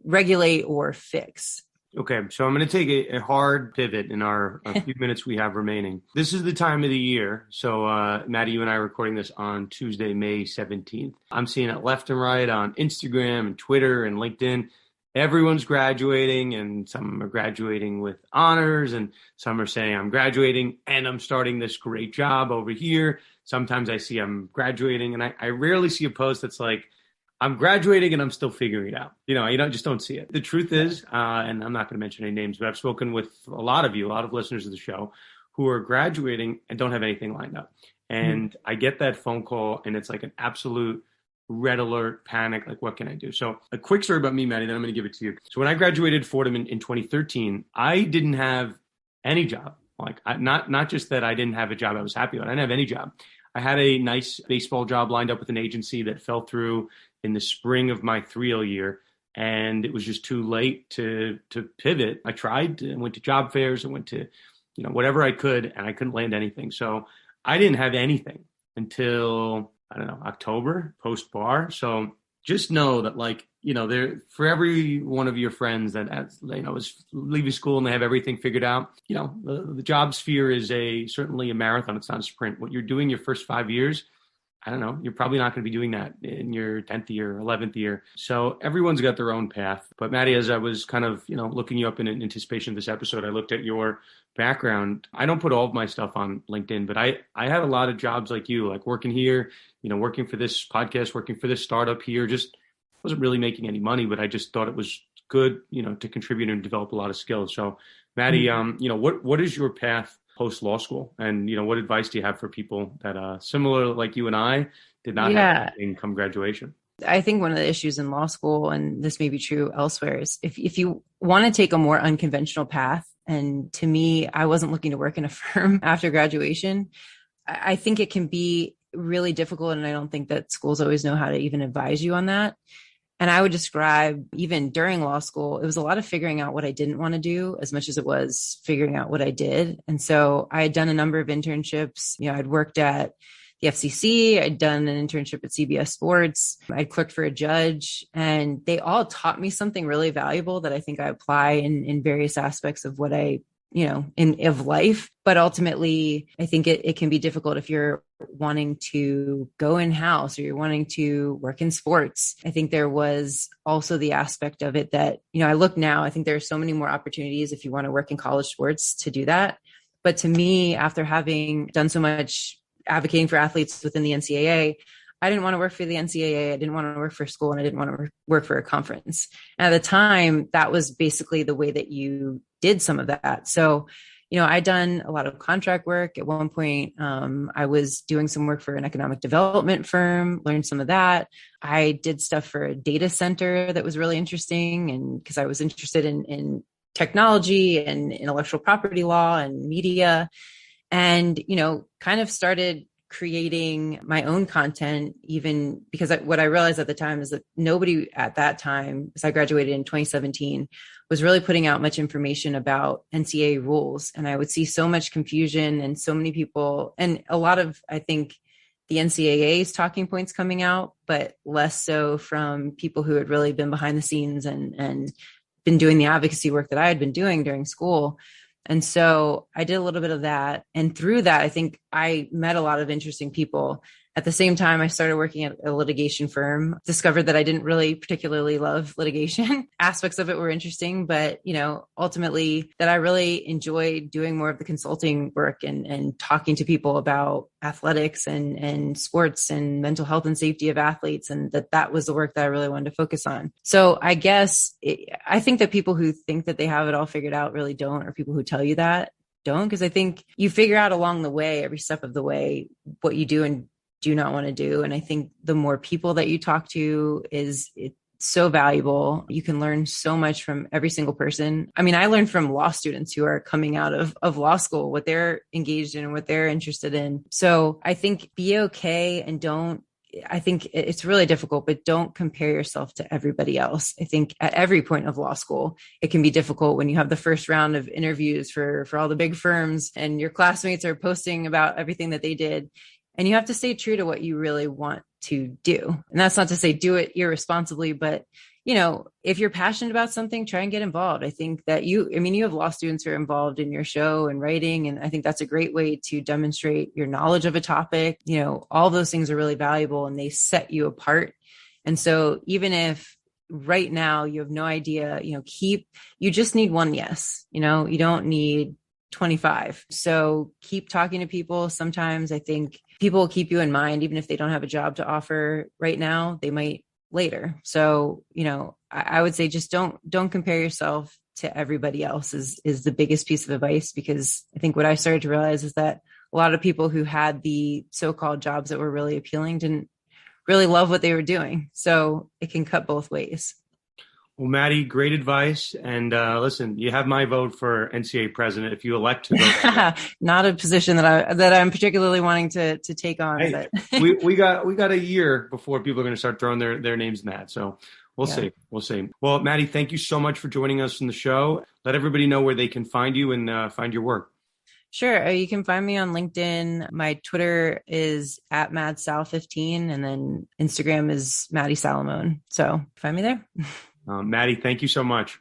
regulate or fix. Okay, so I'm going to take a hard pivot in our few minutes we have remaining. This is the time of the year. So, Maddie, you and I are recording this on Tuesday, May 17th. I'm seeing it left and right on Instagram and Twitter and LinkedIn. Everyone's graduating, and some are graduating with honors, and some are saying, I'm graduating and I'm starting this great job over here. Sometimes I see I'm graduating, and I rarely see a post that's like, I'm graduating and I'm still figuring it out. Just don't see it. The truth is, and I'm not going to mention any names, but I've spoken with a lot of listeners of the show who are graduating and don't have anything lined up. And I get that phone call, and it's like an absolute red alert, panic, like, what can I do? So a quick story about me, Maddie, then I'm going to give it to you. So when I graduated Fordham in 2013, I didn't have any job. Not just that I didn't have a job I was happy with. I didn't have any job. I had a nice baseball job lined up with an agency that fell through in the spring of my 3L year, and it was just too late to pivot. I tried, I went to job fairs, I went to, whatever I could, and I couldn't land anything. So I didn't have anything until, October, post-bar. So just know that, there, for every one of your friends that is leaving school and they have everything figured out, the job sphere is certainly a marathon. It's not a sprint. What you're doing your first 5 years, I don't know, you're probably not going to be doing that in your 10th year, 11th year. So everyone's got their own path. But Maddie, as I was kind of, looking you up in anticipation of this episode, I looked at your background. I don't put all of my stuff on LinkedIn, but I had a lot of jobs like you, like working here, working for this podcast, working for this startup here, just wasn't really making any money, but I just thought it was good, to contribute and develop a lot of skills. So Maddie, what is your path post law school? And, what advice do you have for people that similar like you and I did not have anything come graduation? I think one of the issues in law school, and this may be true elsewhere, is if you want to take a more unconventional path, and to me, I wasn't looking to work in a firm after graduation, I think it can be really difficult. And I don't think that schools always know how to even advise you on that. And I would describe, even during law school, it was a lot of figuring out what I didn't want to do as much as it was figuring out what I did. And so I had done a number of internships. I'd worked at the FCC. I'd done an internship at CBS Sports. I'd clerked for a judge, and they all taught me something really valuable that I think I apply in various aspects of what I, of life. But ultimately, I think it can be difficult if you're wanting to go in-house or you're wanting to work in sports. I think there was also the aspect of it that, I look now, I think there are so many more opportunities if you want to work in college sports to do that. But to me, after having done so much advocating for athletes within the NCAA, I didn't want to work for the NCAA. I didn't want to work for school, and I didn't want to work for a conference. And at the time, that was basically the way that you did some of that. So, I'd done a lot of contract work. At one point, I was doing some work for an economic development firm, learned some of that. I did stuff for a data center that was really interesting, and because I was interested in technology and intellectual property law and media, and, kind of started creating my own content, even because what I realized at the time is that nobody at that time, as I graduated in 2017, was really putting out much information about NCAA rules. And I would see so much confusion and so many people, and a lot of, I think, the NCAA's talking points coming out, but less so from people who had really been behind the scenes and been doing the advocacy work that I had been doing during school. And so I did a little bit of that. And through that, I think I met a lot of interesting people. At the same time, I started working at a litigation firm, discovered that I didn't really particularly love litigation. Aspects of it were interesting, but, ultimately that I really enjoyed doing more of the consulting work and talking to people about athletics and sports and mental health and safety of athletes. And that was the work that I really wanted to focus on. So I guess I think that people who think that they have it all figured out really don't, or people who tell you that don't, because I think you figure out along the way, every step of the way, what you do and do not want to do. And I think the more people that you talk to it's so valuable. You can learn so much from every single person. I mean, I learned from law students who are coming out of law school, what they're engaged in and what they're interested in. So I think be okay and I think it's really difficult, but don't compare yourself to everybody else. I think at every point of law school, it can be difficult when you have the first round of interviews for all the big firms and your classmates are posting about everything that they did. And you have to stay true to what you really want to do. And that's not to say do it irresponsibly, but, if you're passionate about something, try and get involved. I think that you have law students who are involved in your show and writing. And I think that's a great way to demonstrate your knowledge of a topic. All those things are really valuable and they set you apart. And so even if right now you have no idea, you just need one yes, you don't need 25. So keep talking to people. Sometimes I think people will keep you in mind, even if they don't have a job to offer right now, they might later. So, I would say just don't compare yourself to everybody else is the biggest piece of advice, because I think what I started to realize is that a lot of people who had the so-called jobs that were really appealing didn't really love what they were doing. So it can cut both ways. Well, Maddie, great advice. And listen, you have my vote for NCAA president if you elect to go. Not a position that I'm particularly wanting to take on. Hey, but we got a year before people are going to start throwing their names in that. So we'll see. We'll see. Well, Maddie, thank you so much for joining us in the show. Let everybody know where they can find you and find your work. Sure. You can find me on LinkedIn. My Twitter is @MaddieSal15, and then Instagram is Maddie Salamone. So find me there. Maddie, thank you so much.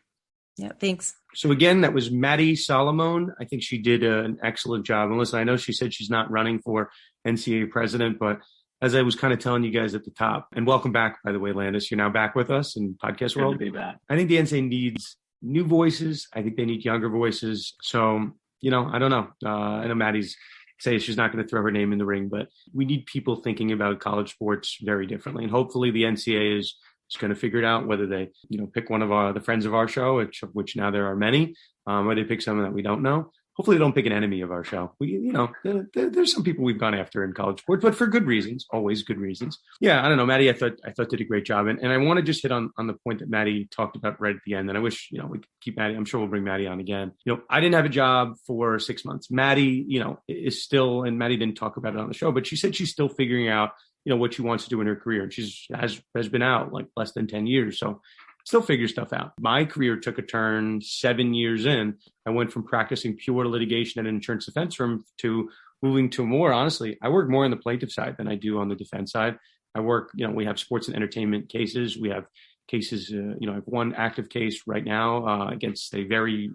Yeah, thanks. So again, that was Maddie Salamone. I think she did an excellent job. And listen, I know she said she's not running for NCAA president, but as I was kind of telling you guys at the top, and welcome back, by the way, Landis, you're now back with us in podcast world. Good to be back. I think the NCAA needs new voices. I think they need younger voices. So, I don't know. I know Maddie's saying she's not going to throw her name in the ring, but we need people thinking about college sports very differently. And hopefully the NCAA is going to figure it out, whether they, pick one of the friends of our show, which now there are many, or they pick someone that we don't know. Hopefully they don't pick an enemy of our show. There's some people we've gone after in college sports, but for good reasons, always good reasons. Yeah, I don't know, Maddie, I thought did a great job. And I want to just hit on the point that Maddie talked about right at the end. And I wish, we could keep Maddie. I'm sure we'll bring Maddie on again. I didn't have a job for 6 months. Maddie, is still, and Maddie didn't talk about it on the show, but she said she's still figuring out, what she wants to do in her career. And she's has been out like less than 10 years. So still figure stuff out. My career took a turn 7 years in. I went from practicing pure litigation at an insurance defense firm to moving to more, honestly, I work more on the plaintiff side than I do on the defense side. I work, we have sports and entertainment cases. We have cases, I have one active case right now against a very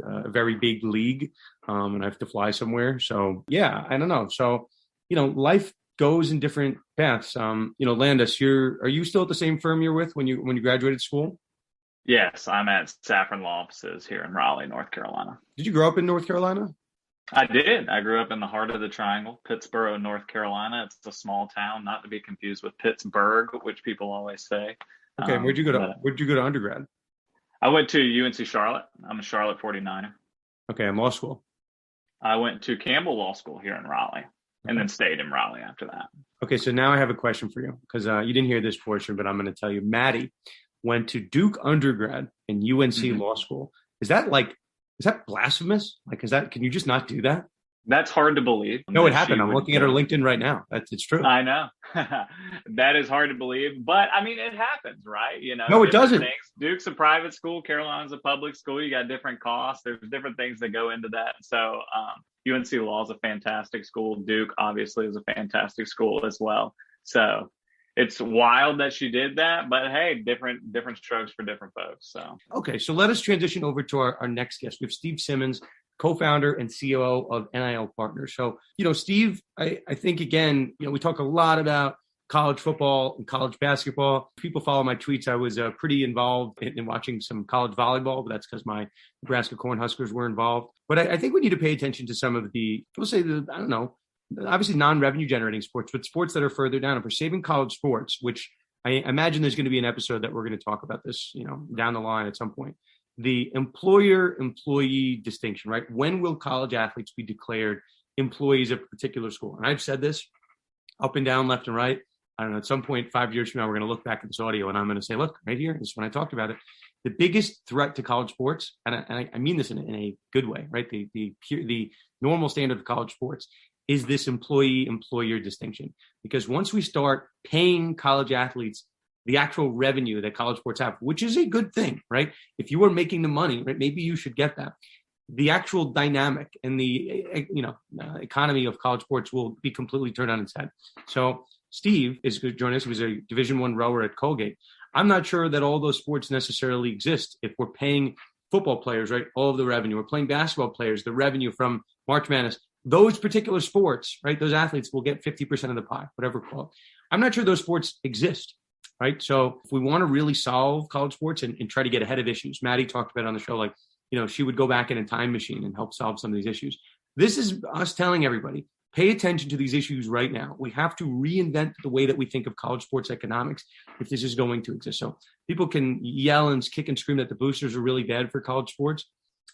big league, and I have to fly somewhere. So, yeah, I don't know. So, life goes in different paths. Landis, are you still at the same firm you're with when you graduated school? Yes, I'm at Saffron Law Offices here in Raleigh, North Carolina. Did you grow up in North Carolina? I did. I grew up in the heart of the triangle, Pittsboro, North Carolina. It's a small town, not to be confused with Pittsburgh, which people always say. Okay, where'd you go to undergrad? I went to UNC Charlotte. I'm a Charlotte 49er. Okay, and law school? I went to Campbell Law School here in Raleigh, and then stayed in Raleigh after that. Okay, so now I have a question for you, because you didn't hear this portion, but I'm going to tell you. Maddie went to Duke undergrad and UNC law school. Is that blasphemous? Can you just not do that? That's hard to believe. No, it happened. I'm looking at her LinkedIn right now. It's true. I know. That is hard to believe, but I mean, it happens, right? No, it doesn't. Duke's a private school. Carolina's a public school. You got different costs. There's different things that go into that. So UNC Law is a fantastic school. Duke obviously is a fantastic school as well. So it's wild that she did that, but hey, different strokes for different folks. So okay, so let us transition over to our next guest. We have Steve Simmons, co-founder and COO of NIL Partners. So, Steve, I think, again, we talk a lot about college football and college basketball. People follow my tweets. I was pretty involved in watching some college volleyball, but that's because my Nebraska Cornhuskers were involved. But I think we need to pay attention to some of obviously non-revenue generating sports, but sports that are further down. If we're saving college sports, which I imagine there's going to be an episode that we're going to talk about this, down the line at some point. The employer-employee distinction, right? When will college athletes be declared employees of a particular school? And I've said this up and down, left and right. I don't know, at some point 5 years from now, we're going to look back at this audio and I'm going to say, look, right here, this is when I talked about it. The biggest threat to college sports, and I mean this in a good way, right? The normal standard of college sports is this employee-employer distinction. Because once we start paying college athletes the actual revenue that college sports have, which is a good thing, right? If you are making the money, right, maybe you should get that. The actual dynamic and the economy of college sports will be completely turned on its head. So Steve is going to join us. He was a Division I rower at Colgate. I'm not sure that all those sports necessarily exist if we're paying football players, right, all of the revenue. We're playing basketball players, the revenue from March Madness. Those particular sports, right, those athletes will get 50% of the pie, whatever we call it. I'm not sure those sports exist. Right. So if we want to really solve college sports and try to get ahead of issues, Maddie talked about on the show, she would go back in a time machine and help solve some of these issues. This is us telling everybody, pay attention to these issues right now. We have to reinvent the way that we think of college sports economics if this is going to exist. So people can yell and kick and scream that the boosters are really bad for college sports.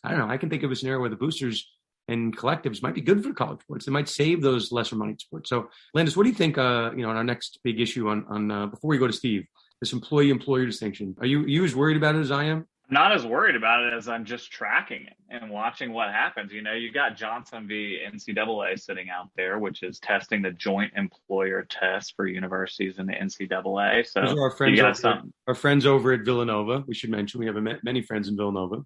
I don't know. I can think of a scenario where the boosters and collectives might be good for college sports. They might save those lesser money sports. So, Landis, what do you think, on our next big issue on before we go to Steve, this employee-employer distinction? Are you as worried about it as I am? Not as worried about it as I'm just tracking it and watching what happens. You got Johnson v. NCAA sitting out there, which is testing the joint employer test for universities in the NCAA. So those are our friends over at Villanova. We should mention we have many friends in Villanova.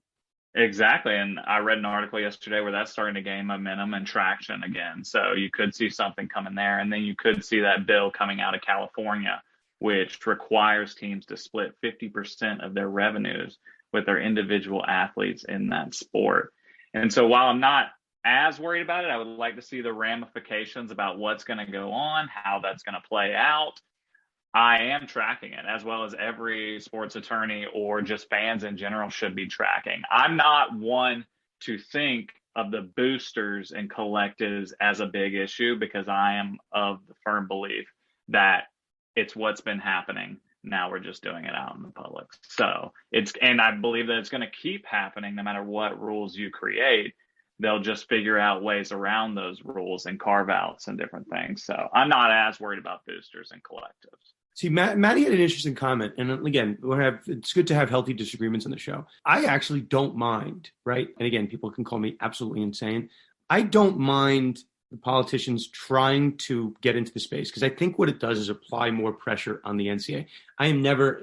Exactly. And I read an article yesterday where that's starting to gain momentum and traction again. So you could see something coming there. And then you could see that bill coming out of California, which requires teams to split 50% of their revenues with their individual athletes in that sport. And so while I'm not as worried about it. I would like to see the ramifications about what's going to go on, how that's going to play out. I am tracking it, as well as every sports attorney or just fans in general should be tracking. I'm not one to think of the boosters and collectives as a big issue, because I am of the firm belief that it's what's been happening. Now we're just doing it out in the public. So and I believe that it's going to keep happening no matter what rules you create. They'll just figure out ways around those rules and carve outs and different things. So I'm not as worried about boosters and collectives. See, Maddie had an interesting comment. And again, it's good to have healthy disagreements on the show. I actually don't mind, right? And again, people can call me absolutely insane. I don't mind the politicians trying to get into the space, because I think what it does is apply more pressure on the NCAA. I am never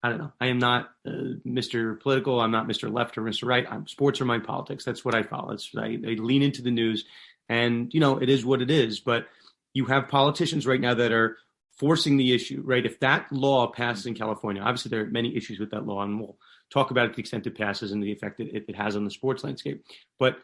I don't know. I am not Mr. Political. I'm not Mr. Left or Mr. Right. Sports are my politics. That's what I follow. I lean into the news, and, it is what it is. But you have politicians right now that are forcing the issue, right? If that law passes in California, obviously there are many issues with that law, and we'll talk about it to the extent it passes and the effect it has on the sports landscape. But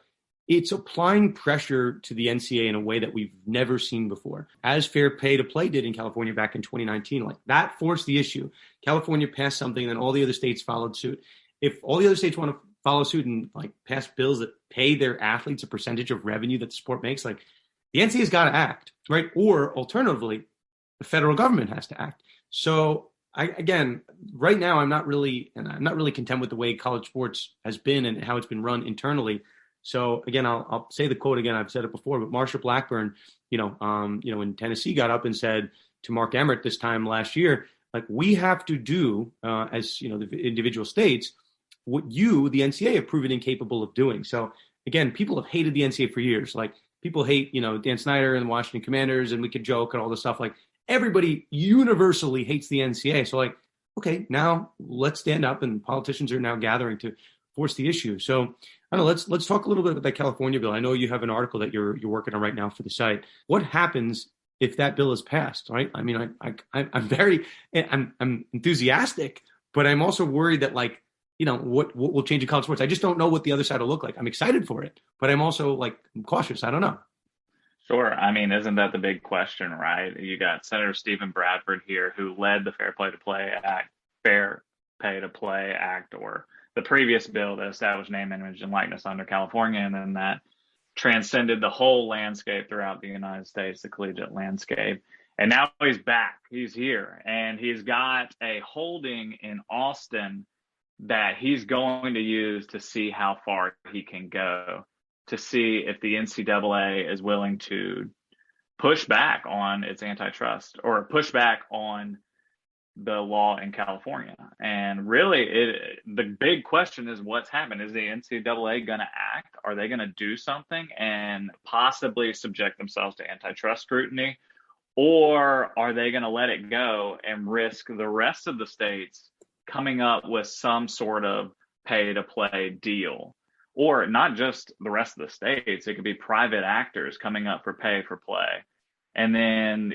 it's applying pressure to the NCAA in a way that we've never seen before, as fair pay to play did in California back in 2019. That forced the issue. California passed something, and then all the other states followed suit. If all the other states want to follow suit and pass bills that pay their athletes a percentage of revenue that the sport makes, the NCAA's got to act, right? Or alternatively, the federal government has to act. So right now, I'm not really content with the way college sports has been and how it's been run internally. So again, I'll say the quote again. I've said it before, but Marsha Blackburn, in Tennessee, got up and said to Mark Emmert this time last year, we have to do as the individual states what you, the NCAA, have proven incapable of doing. So again, people have hated the NCAA for years. People hate Dan Snyder and the Washington Commanders, and we could joke and all this stuff. Everybody universally hates the NCAA. So okay, now let's stand up, and politicians are now gathering to force the issue. So I don't know, let's talk a little bit about that California bill. I know you have an article that you're working on right now for the site. What happens if that bill is passed, right? I mean, I'm enthusiastic, but I'm also worried that what will change in college sports. I just don't know what the other side will look like. I'm excited for it, but I'm also I'm cautious. I don't know. Sure. I mean, isn't that the big question, right? You got Senator Stephen Bradford here, who led the Fair Pay to Play Act, or the previous bill that established name, image, and likeness under California, and then that transcended the whole landscape throughout the United States, the collegiate landscape. And now he's back. He's here, and he's got a holding in Austin that he's going to use to see how far he can go, to see if the NCAA is willing to push back on its antitrust or push back on the law in California. And really, the big question is what's happened. Is the NCAA going to act? Are they going to do something and possibly subject themselves to antitrust scrutiny? Or are they going to let it go and risk the rest of the states coming up with some sort of pay-to-play deal? Or not just the rest of the states, it could be private actors coming up for pay for play. And then,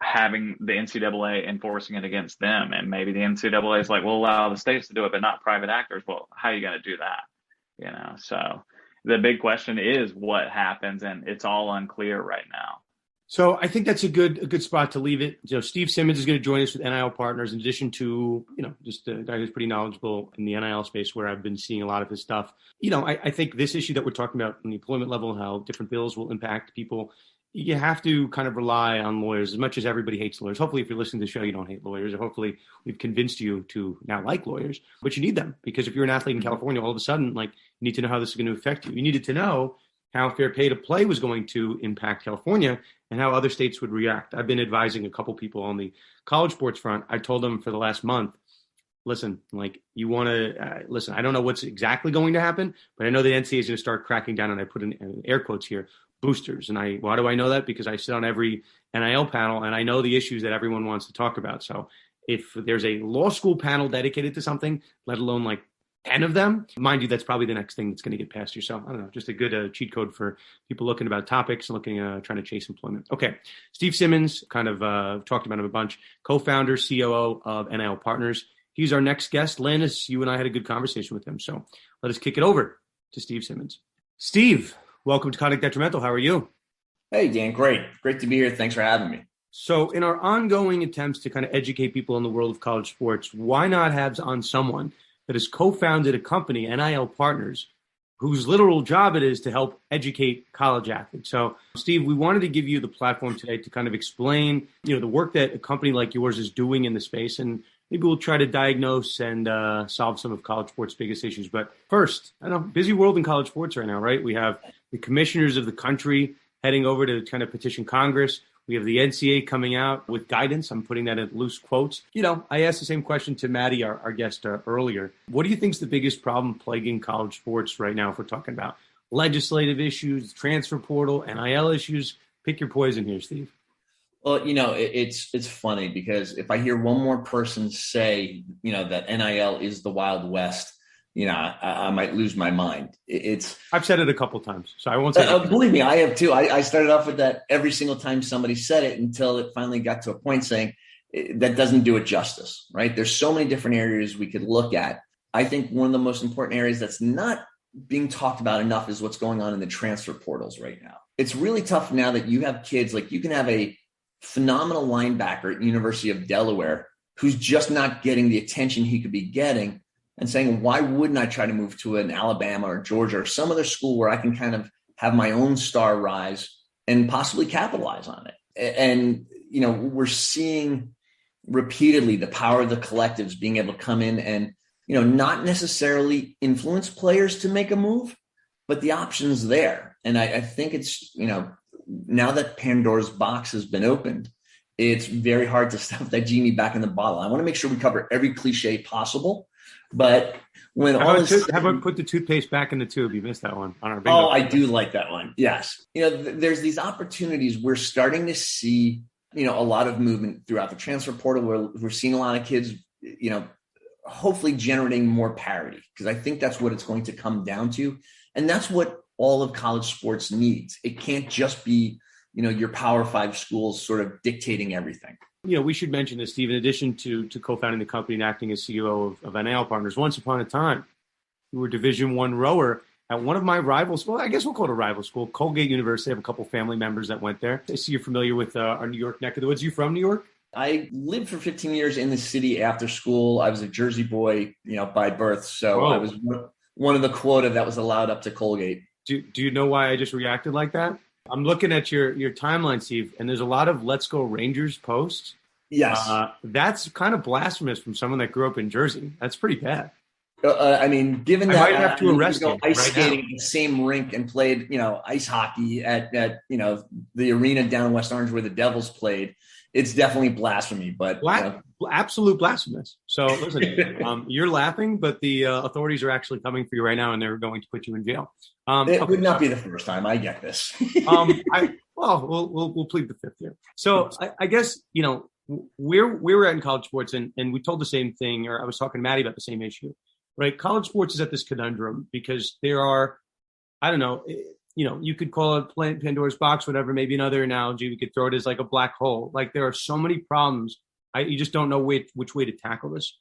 having the NCAA enforcing it against them. And maybe the NCAA is we'll allow the states to do it, but not private actors. Well, how are you going to do that? So the big question is what happens, and it's all unclear right now. So I think that's a good spot to leave it. Steve Simmons is going to join us with NIL Partners, in addition to, just a guy who's pretty knowledgeable in the NIL space, where I've been seeing a lot of his stuff. I think this issue that we're talking about on the employment level, how different bills will impact people, you have to kind of rely on lawyers as much as everybody hates lawyers. Hopefully, if you're listening to the show, you don't hate lawyers, or hopefully we've convinced you to now like lawyers, but you need them, because if you're an athlete in California, all of a sudden, you need to know how this is going to affect you. You needed to know how fair pay to play was going to impact California and how other states would react. I've been advising a couple people on the college sports front. I told them for the last month, listen, you want to listen, I don't know what's exactly going to happen, but I know the NCAA is going to start cracking down, and I put in air quotes here, boosters. And why do I know that? Because I sit on every NIL panel, and I know the issues that everyone wants to talk about. So if there's a law school panel dedicated to something, let alone 10 of them, mind you, that's probably the next thing that's going to get passed here. So I don't know, just a good cheat code for people looking about topics, trying to chase employment. Okay. Steve Simmons, kind of talked about him a bunch, co-founder, COO of NIL Partners. He's our next guest. Landis, you and I had a good conversation with him. So let us kick it over to Steve Simmons. Steve, Welcome to Conduct Detrimental. How are you? Hey, Dan. Great to be here. Thanks for having me. So in our ongoing attempts to kind of educate people in the world of college sports, why not have on someone that has co-founded a company, NIL Partners, whose literal job it is to help educate college athletes. So, Steve, we wanted to give you the platform today to kind of explain, the work that a company like yours is doing in the space, and maybe we'll try to diagnose and solve some of college sports' biggest issues. But first, I know, busy world in college sports right now, right? We have the commissioners of the country heading over to kind of petition Congress. We have the NCAA coming out with guidance. I'm putting that in loose quotes. I asked the same question to Maddie, our guest earlier. What do you think is the biggest problem plaguing college sports right now if we're talking about legislative issues, transfer portal, NIL issues? Pick your poison here, Steve. Well, it's funny because if I hear one more person say, that NIL is the Wild West, I might lose my mind. I've said it a couple times, so I won't say it. Believe me, I have too. I started off with that every single time somebody said it until it finally got to a point saying that doesn't do it justice, right? There's so many different areas we could look at. I think one of the most important areas that's not being talked about enough is what's going on in the transfer portals right now. It's really tough now that you have kids, like you can have a phenomenal linebacker at University of Delaware who's just not getting the attention he could be getting, and saying, why wouldn't I try to move to an Alabama or Georgia or some other school where I can kind of have my own star rise and possibly capitalize on it? And, we're seeing repeatedly the power of the collectives being able to come in and, not necessarily influence players to make a move, but the option's there. And I think it's, now that Pandora's box has been opened, it's very hard to stuff that genie back in the bottle. I want to make sure we cover every cliche possible. But when how about put the toothpaste back in the tube? You missed that one on our bingo. Oh, I do like that one. Yes. There's these opportunities. We're starting to see, a lot of movement throughout the transfer portal. We're seeing a lot of kids, hopefully generating more parity, because I think that's what it's going to come down to. And that's what all of college sports needs. It can't just be, your Power 5 schools sort of dictating everything. We should mention this, Steve, in addition to co-founding the company and acting as CEO of NIL Partners, once upon a time, you were Division I rower at one of my rivals. Well, I guess we'll call it a rival school, Colgate University. I have a couple family members that went there. I see you're familiar with our New York neck of the woods. You from New York? I lived for 15 years in the city after school. I was a Jersey boy, by birth. So Whoa. I was one of the quota that was allowed up to Colgate. Do you know why I just reacted like that? I'm looking at your timeline, Steve, and there's a lot of "Let's Go Rangers" posts. Yes. That's kind of blasphemous from someone that grew up in Jersey. That's pretty bad. Given that I might have to arrest you ice right skating now. in the same rink and played, ice hockey at the arena down in West Orange where the Devils played, it's definitely blasphemy. But absolute blasphemous. So listen, you're laughing, but the authorities are actually coming for you right now, and they're going to put you in jail. It would not be the first time. I get this. We'll plead the fifth here. So I guess we're at in college sports, and we told the same thing, or I was talking to Maddie about the same issue, right? College sports is at this conundrum because there are, I don't know, you could call it Pandora's box, whatever, maybe another analogy. We could throw it as like a black hole. Like there are so many problems. You just don't know which way to tackle this,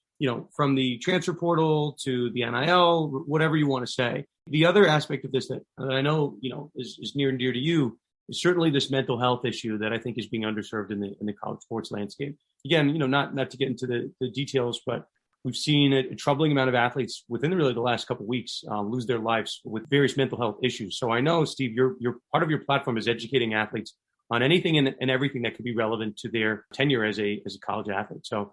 from the transfer portal to the NIL, whatever you want to say. The other aspect of this that I know, is near and dear to you is certainly this mental health issue that I think is being underserved in the college sports landscape. Again, not to get into the details, but we've seen a troubling amount of athletes within really the last couple of weeks lose their lives with various mental health issues. So I know, Steve, you're part of your platform is educating athletes on anything and everything that could be relevant to their tenure as a college athlete. So,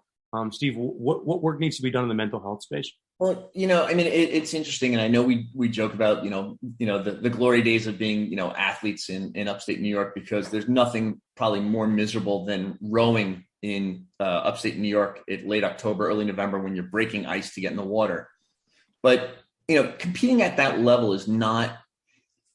Steve, what work needs to be done in the mental health space? Well, it's interesting. And I know we joke about, the glory days of being, athletes in upstate New York, because there's nothing probably more miserable than rowing in upstate New York at late October, early November, when you're breaking ice to get in the water. But, competing at that level is not,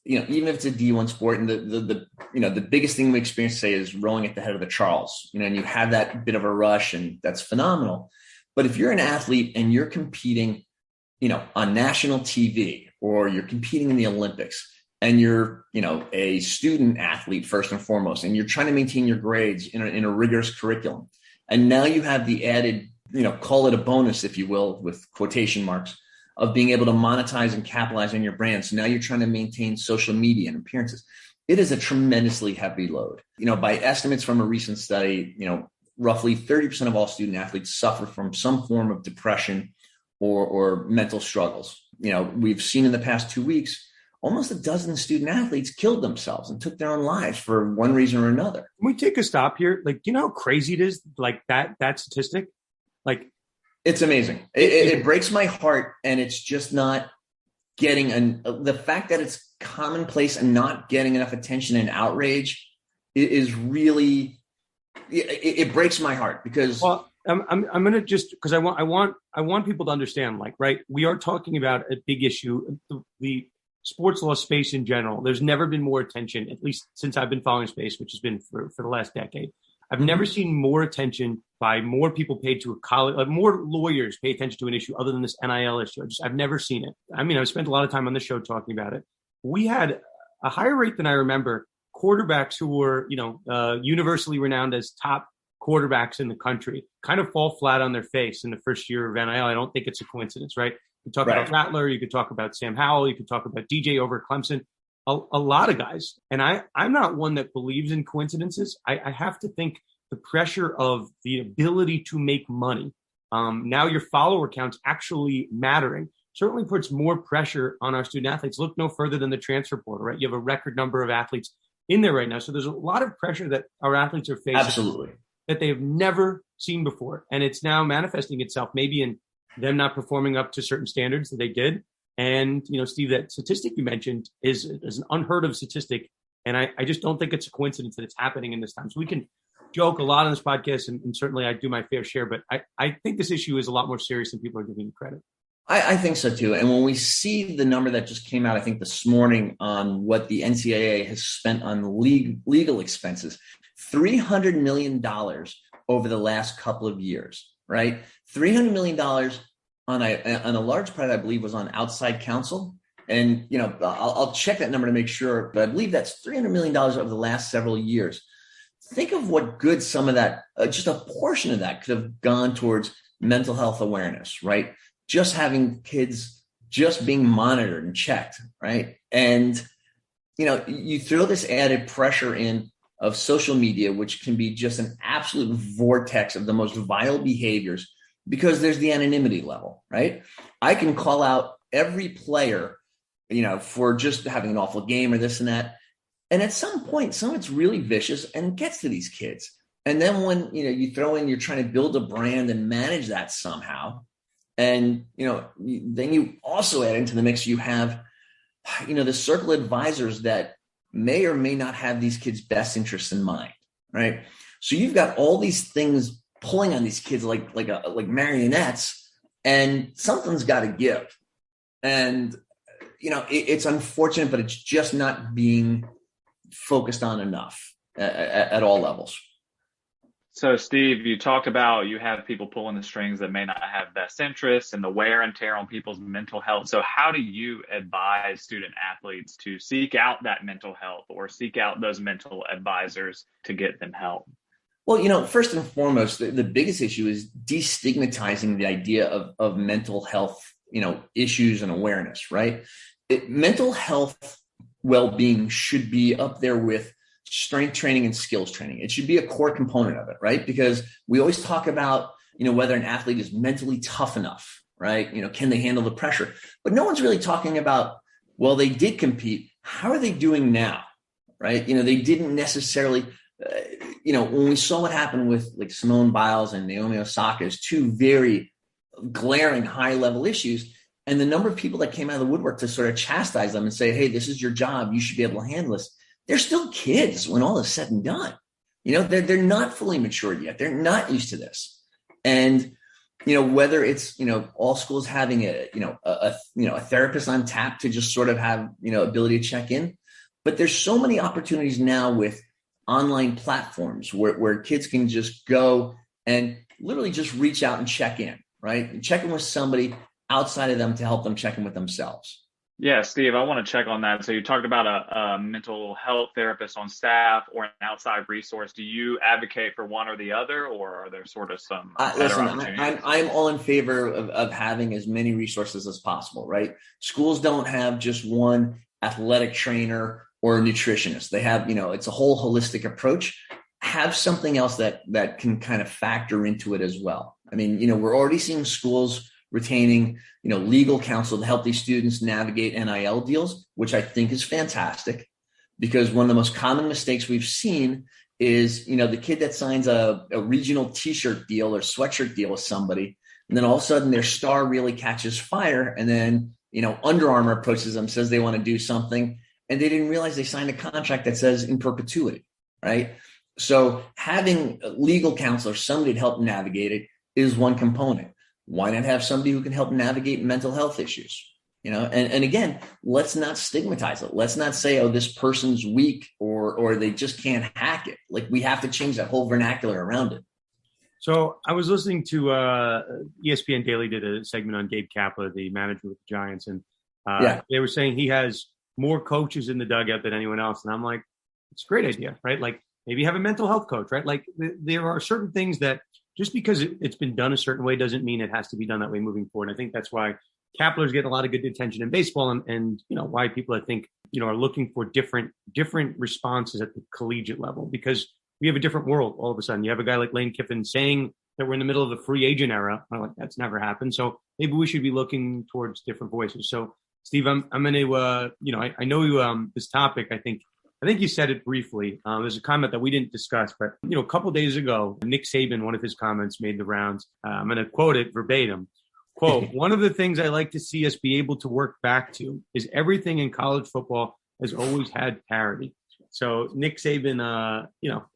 even if it's a D1 sport, and the biggest thing we experience today is rowing at the head of the Charles, and you have that bit of a rush, and that's phenomenal. But if you're an athlete and you're competing, on national TV, or you're competing in the Olympics, and you're, a student athlete first and foremost, and you're trying to maintain your grades in a rigorous curriculum, and now you have the added, call it a bonus, if you will, with quotation marks, of being able to monetize and capitalize on your brand. So now you're trying to maintain social media and appearances. It is a tremendously heavy load. By estimates from a recent study, roughly 30% of all student athletes suffer from some form of depression or mental struggles. We've seen in the past 2 weeks, almost a dozen student athletes killed themselves and took their own lives for one reason or another. Can we take a stop here? Do you know how crazy it is? That statistic? It's amazing. It breaks my heart. And it's just not getting the fact that it's commonplace and not getting enough attention and outrage is really, it breaks my heart because. Well, I'm going to just, because I want people to understand, right, we are talking about a big issue, the sports law space in general. There's never been more attention, at least since I've been following space, which has been for the last decade. I've never seen more attention by more people paid to a college, more lawyers pay attention to an issue other than this NIL issue. I've never seen it. I've spent a lot of time on the show talking about it. We had a higher rate than I remember quarterbacks who were, universally renowned as top quarterbacks in the country kind of fall flat on their face in the first year of NIL. I don't think it's a coincidence, right? You could talk about Rattler, you could talk about Sam Howell, you could talk about DJ over at Clemson, a lot of guys. And I'm not one that believes in coincidences. I have to think the pressure of the ability to make money. Now your follower count's actually mattering certainly puts more pressure on our student athletes. Look no further than the transfer portal, right? You have a record number of athletes in there right now. So there's a lot of pressure that our athletes are facing. Absolutely. That they have never seen before. And it's now manifesting itself maybe in them not performing up to certain standards that they did. And, Steve, that statistic you mentioned is an unheard of statistic. And I just don't think it's a coincidence that it's happening in this time. So we can joke a lot on this podcast, and certainly I do my fair share, but I think this issue is a lot more serious than people are giving it credit. I think so too. And when we see the number that just came out, I think this morning on what the NCAA has spent on legal expenses, $300 million over the last couple of years, right? $300 million on a large part, I believe, was on outside counsel. And, I'll check that number to make sure, but I believe that's $300 million over the last several years. Think of what good some of that, just a portion of that could have gone towards mental health awareness, right? Just having kids just being monitored and checked, right? And, you throw this added pressure in of social media, which can be just an absolute vortex of the most vile behaviors because there's the anonymity level, right? I can call out every player, for just having an awful game or this and that. And at some point, some of it's really vicious and gets to these kids. And then when, you throw in, you're trying to build a brand and manage that somehow. And, then you also add into the mix, you have, the circle advisors that may or may not have these kids' best interests in mind, right? So you've got all these things pulling on these kids like marionettes, and something's got to give. And, it's unfortunate, but it's just not being focused on enough at all levels. So, Steve, you talked about you have people pulling the strings that may not have best interests and the wear and tear on people's mental health. So how do you advise student athletes to seek out that mental health or seek out those mental advisors to get them help? Well, first and foremost, the biggest issue is destigmatizing the idea of mental health, issues and awareness, right? Mental health well-being should be up there with strength training and skills training. It should be a core component of it, right? Because we always talk about, whether an athlete is mentally tough enough, right? Can they handle the pressure? But no one's really talking about, well, they did compete. How are they doing now, right? They didn't necessarily, when we saw what happened with like Simone Biles and Naomi Osaka's two very glaring high-level issues, and the number of people that came out of the woodwork to sort of chastise them and say, hey, this is your job. You should be able to handle this. They're still kids when all is said and done. They're not fully matured yet. They're not used to this. And, whether it's, all schools having a therapist on tap to just sort of have, ability to check in. But there's so many opportunities now with online platforms where kids can just go and literally just reach out and check in, right? And check in with somebody outside of them to help them check in with themselves. Yeah, Steve, I want to check on that. So you talked about a mental health therapist on staff or an outside resource. Do you advocate for one or the other, or are there sort of some better Listen, opportunities? I'm all in favor of having as many resources as possible, right? Schools don't have just one athletic trainer or nutritionist. They have, it's a whole holistic approach. Have something else that can kind of factor into it as well. I mean, we're already seeing schools retaining, legal counsel to help these students navigate NIL deals, which I think is fantastic, because one of the most common mistakes we've seen is, the kid that signs a regional t-shirt deal or sweatshirt deal with somebody, and then all of a sudden their star really catches fire. And then, Under Armour approaches them, says they want to do something, and they didn't realize they signed a contract that says in perpetuity, right? So having legal counsel or somebody to help navigate it is one component. Why not have somebody who can help navigate mental health issues? And again, let's not stigmatize it. Let's not say, oh, this person's weak or they just can't hack it. Like, we have to change that whole vernacular around it. So I was listening to ESPN Daily did a segment on Gabe Kapler, the manager with the Giants, and they were saying he has more coaches in the dugout than anyone else. And I'm like, it's a great idea, right? Like, maybe have a mental health coach, right? Like, there are certain things that just because it's been done a certain way doesn't mean it has to be done that way moving forward. I think that's why Kapler's getting a lot of good attention in baseball, and why people, I think, are looking for different responses at the collegiate level, because we have a different world all of a sudden. You have a guy like Lane Kiffin saying that we're in the middle of the free agent era. I'm like, that's never happened. So maybe we should be looking towards different voices. So Steve, I'm going to, I know you, this topic, I think you said it briefly. There's a comment that we didn't discuss, but, a couple days ago, Nick Saban, one of his comments made the rounds. I'm going to quote it verbatim. Quote, one of the things I like to see us be able to work back to is everything in college football has always had parity. So Nick Saban,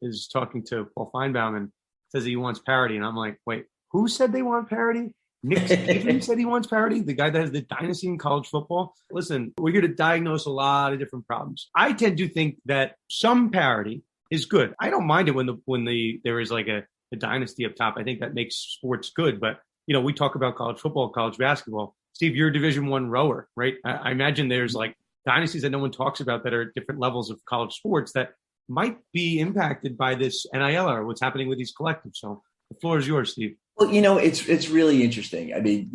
is talking to Paul Feinbaum and says he wants parity. And I'm like, wait, who said they want parity? Nick Saban said he wants parity, the guy that has the dynasty in college football. Listen, we're here to diagnose a lot of different problems. I tend to think that some parity is good. I don't mind it when there is like a dynasty up top. I think that makes sports good. But, we talk about college football, college basketball. Steve, you're a Division I rower, right? I imagine there's like dynasties that no one talks about that are at different levels of college sports that might be impacted by this NIL or what's happening with these collectives. So the floor is yours, Steve. Well, it's really interesting. I mean,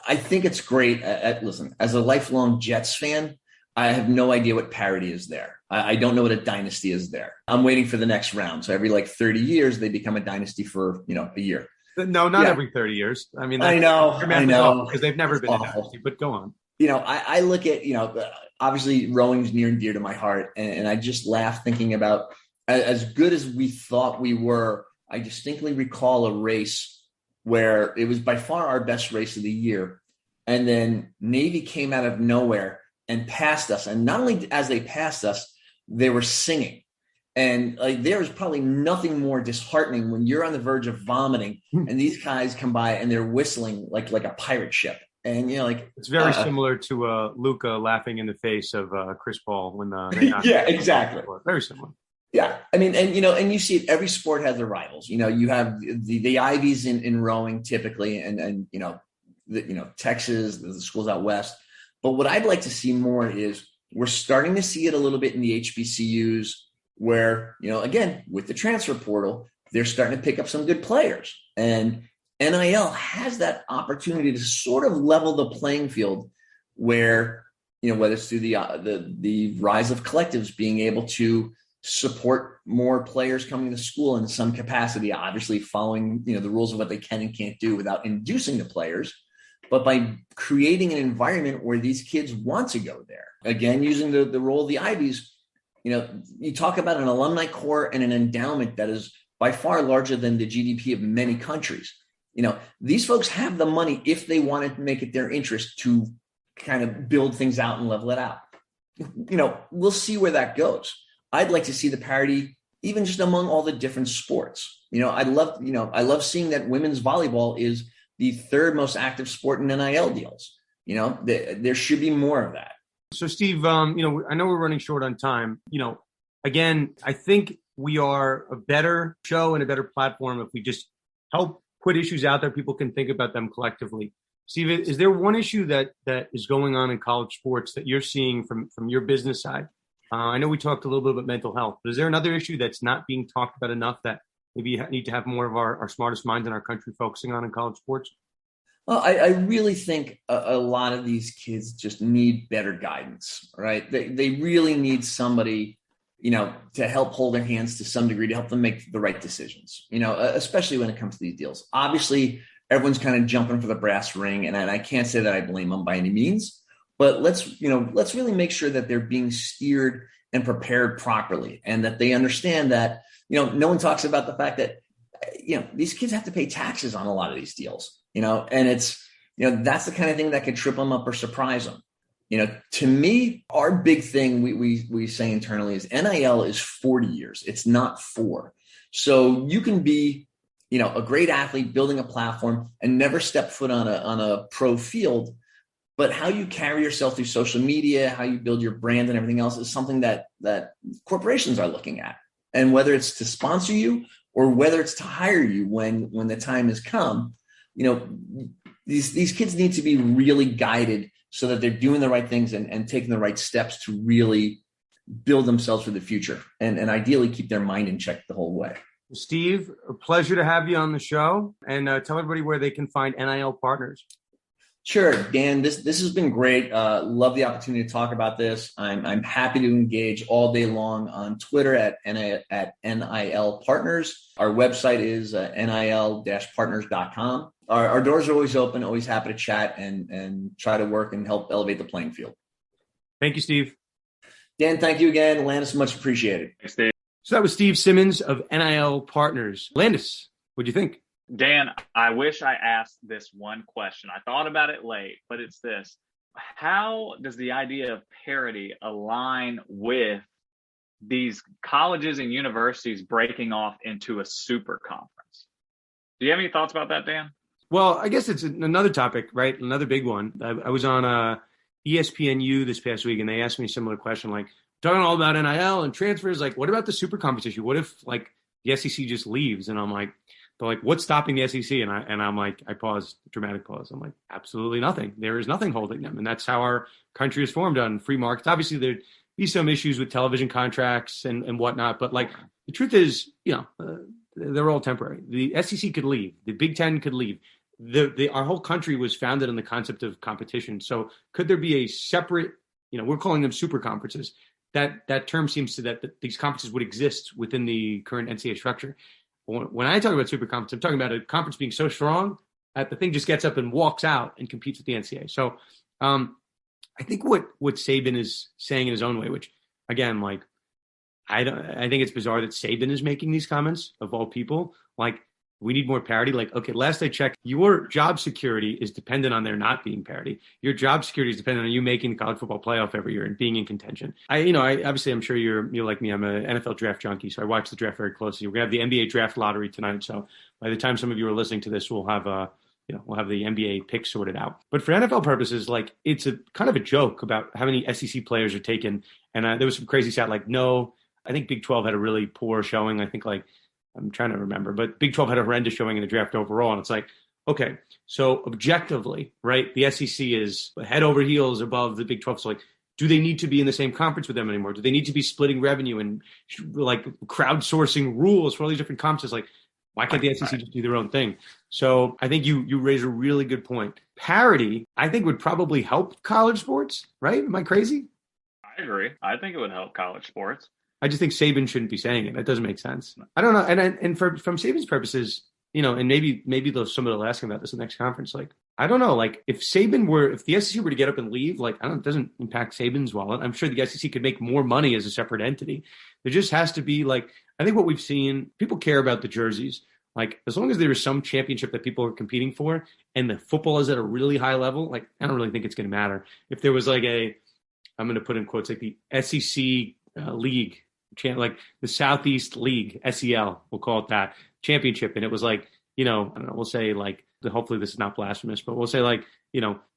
I think it's great. Listen, as a lifelong Jets fan, I have no idea what parity is there. I don't know what a dynasty is there. I'm waiting for the next round. So every 30 years, they become a dynasty for, a year. No, not every 30 years. I mean, I know, because they've never been a dynasty, but go on. I look at, obviously rowing is near and dear to my heart. And I just laugh thinking about, as good as we thought we were, I distinctly recall a race where it was by far our best race of the year. And then Navy came out of nowhere and passed us. And not only as they passed us, they were singing. And there is probably nothing more disheartening when you're on the verge of vomiting and these guys come by and they're whistling like a pirate ship. And it's very similar to Luka laughing in the face of Chris Paul when yeah, exactly. Very similar. Yeah, I mean, and you see it. Every sport has their rivals. You have the Ivies in rowing typically, and Texas, the schools out west. But what I'd like to see more is we're starting to see it a little bit in the HBCUs, where again with the transfer portal, they're starting to pick up some good players, and NIL has that opportunity to sort of level the playing field, where whether it's through the rise of collectives being able to support more players coming to school in some capacity, obviously following the rules of what they can and can't do without inducing the players, but by creating an environment where these kids want to go there. Again, using the role of the Ivies, you talk about an alumni corps and an endowment that is by far larger than the GDP of many countries. These folks have the money if they wanted to make it their interest to kind of build things out and level it out. We'll see where that goes. I'd like to see the parity even just among all the different sports. I love seeing that women's volleyball is the third most active sport in NIL deals. There should be more of that. So Steve, I know we're running short on time. Again, I think we are a better show and a better platform if we just help put issues out there. People can think about them collectively. Steve, is there one issue that is going on in college sports that you're seeing from your business side? I know we talked a little bit about mental health, but is there another issue that's not being talked about enough that maybe you need to have more of our smartest minds in our country focusing on in college sports? Well, I really think a lot of these kids just need better guidance, right? They really need somebody, to help hold their hands to some degree, to help them make the right decisions, especially when it comes to these deals. Obviously, everyone's kind of jumping for the brass ring, and I can't say that I blame them by any means, but let's really make sure that they're being steered and prepared properly, and that they understand that, no one talks about the fact that, these kids have to pay taxes on a lot of these deals, and it's, that's the kind of thing that could trip them up or surprise them. To me, our big thing we say internally is NIL is 40 years. It's not 4. So you can be, a great athlete building a platform and never step foot on a pro field, but how you carry yourself through social media, how you build your brand and everything else is something that corporations are looking at. And whether it's to sponsor you or whether it's to hire you when the time has come, these kids need to be really guided so that they're doing the right things and taking the right steps to really build themselves for the future and ideally keep their mind in check the whole way. Steve, a pleasure to have you on the show, and tell everybody where they can find NIL partners. Sure, Dan, this has been great. Love the opportunity to talk about this. I'm happy to engage all day long on Twitter at NIL Partners. Our website is nil-partners.com. Our doors are always open, always happy to chat and try to work and help elevate the playing field. Thank you, Steve. Dan, thank you again. Landis, much appreciated. Thanks, Steve. So that was Steve Simmons of NIL Partners. Landis, what'd you think? Dan, I wish I asked this one question. I thought about it late, but it's this. How does the idea of parity align with these colleges and universities breaking off into a super conference? Do you have any thoughts about that, Dan? Well, I guess it's another topic, right? Another big one. I was on ESPNU this past week, and they asked me a similar question, like, talking all about NIL and transfers, like, what about the super conference issue? What if, like, the SEC just leaves? And I'm like, they're like, what's stopping the SEC? And I'm like, I paused, dramatic pause. I'm like, absolutely nothing. There is nothing holding them. And that's how our country is formed, on free markets. Obviously, there'd be some issues with television contracts and whatnot. But, like, the truth is, they're all temporary. The SEC could leave. The Big Ten could leave. Our whole country was founded on the concept of competition. So could there be a separate, we're calling them super conferences. That term seems to that these conferences would exist within the current NCAA structure. When I talk about super conference, I'm talking about a conference being so strong that the thing just gets up and walks out and competes with the NCAA. So I think what Saban is saying in his own way, which again, like, I think it's bizarre that Saban is making these comments of all people. Like, we need more parity. Like, okay, last I checked, your job security is dependent on there not being parity. Your job security is dependent on you making the college football playoff every year and being in contention. I obviously, I'm sure you're like me. I'm an NFL draft junkie, so I watch the draft very closely. We're gonna have the NBA draft lottery tonight, so by the time some of you are listening to this, we'll have the NBA picks sorted out. But for NFL purposes, like, it's a kind of a joke about how many SEC players are taken. And there was some crazy stat, like, I think Big 12 had a really poor showing. I think, like, I'm trying to remember, but Big 12 had a horrendous showing in the draft overall. And it's like, okay, so objectively, right, the SEC is head over heels above the Big 12. So, like, do they need to be in the same conference with them anymore? Do they need to be splitting revenue and, like, crowdsourcing rules for all these different conferences? Like, why can't the SEC just do their own thing? So I think you raise a really good point. Parity, I think, would probably help college sports, right? Am I crazy? I agree. I think it would help college sports. I just think Saban shouldn't be saying it. That doesn't make sense. I don't know. And from Saban's purposes, and maybe somebody will ask him about this in the next conference. Like, I don't know. Like, if the SEC were to get up and leave, like, it doesn't impact Saban's wallet. I'm sure the SEC could make more money as a separate entity. There just has to be, like, I think what we've seen, people care about the jerseys. Like, as long as there is some championship that people are competing for and the football is at a really high level, like, I don't really think it's going to matter. If there was, like, I'm going to put in quotes, like the SEC league, like the Southeast League, SEL, we'll call it that, championship. And it was like, I don't know, we'll say, like, hopefully this is not blasphemous, but we'll say, like,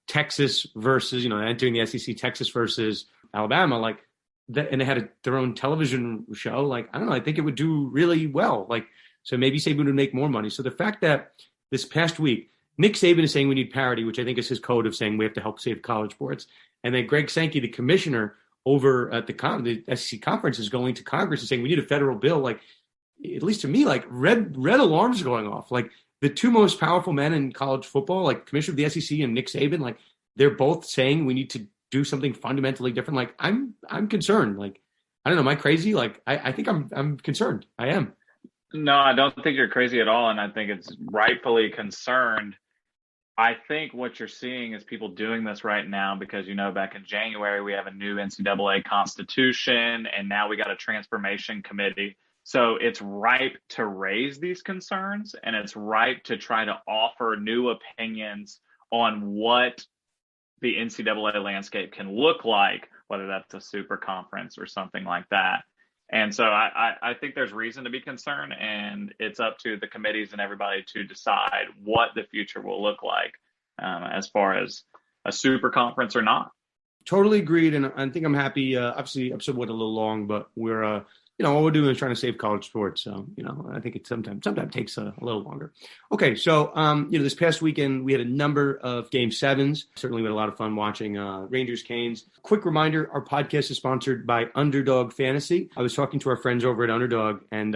Texas versus, entering the SEC, Texas versus Alabama, like, and they had their own television show. Like, I don't know, I think it would do really well. Like, so maybe Saban would make more money. So the fact that this past week, Nick Saban is saying we need parity, which I think is his code of saying we have to help save college sports. And then Greg Sankey, the commissioner over at the SEC conference, is going to Congress and saying we need a federal bill. Like, at least to me, like red alarms are going off. Like the two most powerful men in college football, like commissioner of the SEC and Nick Saban, like they're both saying we need to do something fundamentally different. Like I'm concerned. Like, I don't know, am I crazy? Like I think I'm concerned. I am. No, I don't think you're crazy at all. And I think it's rightfully concerned. I think what you're seeing is people doing this right now because, back in January, we have a new NCAA constitution, and now we got a transformation committee. So it's ripe to raise these concerns, and it's ripe to try to offer new opinions on what the NCAA landscape can look like, whether that's a super conference or something like that. And so I think there's reason to be concerned, and it's up to the committees and everybody to decide what the future will look like as far as a super conference or not. Totally agreed. And I think I'm happy. Obviously, episode went a little long, but we're, all we're doing is trying to save college sports. So, I think it sometimes takes a little longer. Okay. So, this past weekend, we had a number of game sevens. Certainly we had a lot of fun watching Rangers Canes. Quick reminder, our podcast is sponsored by Underdog Fantasy. I was talking to our friends over at Underdog, and,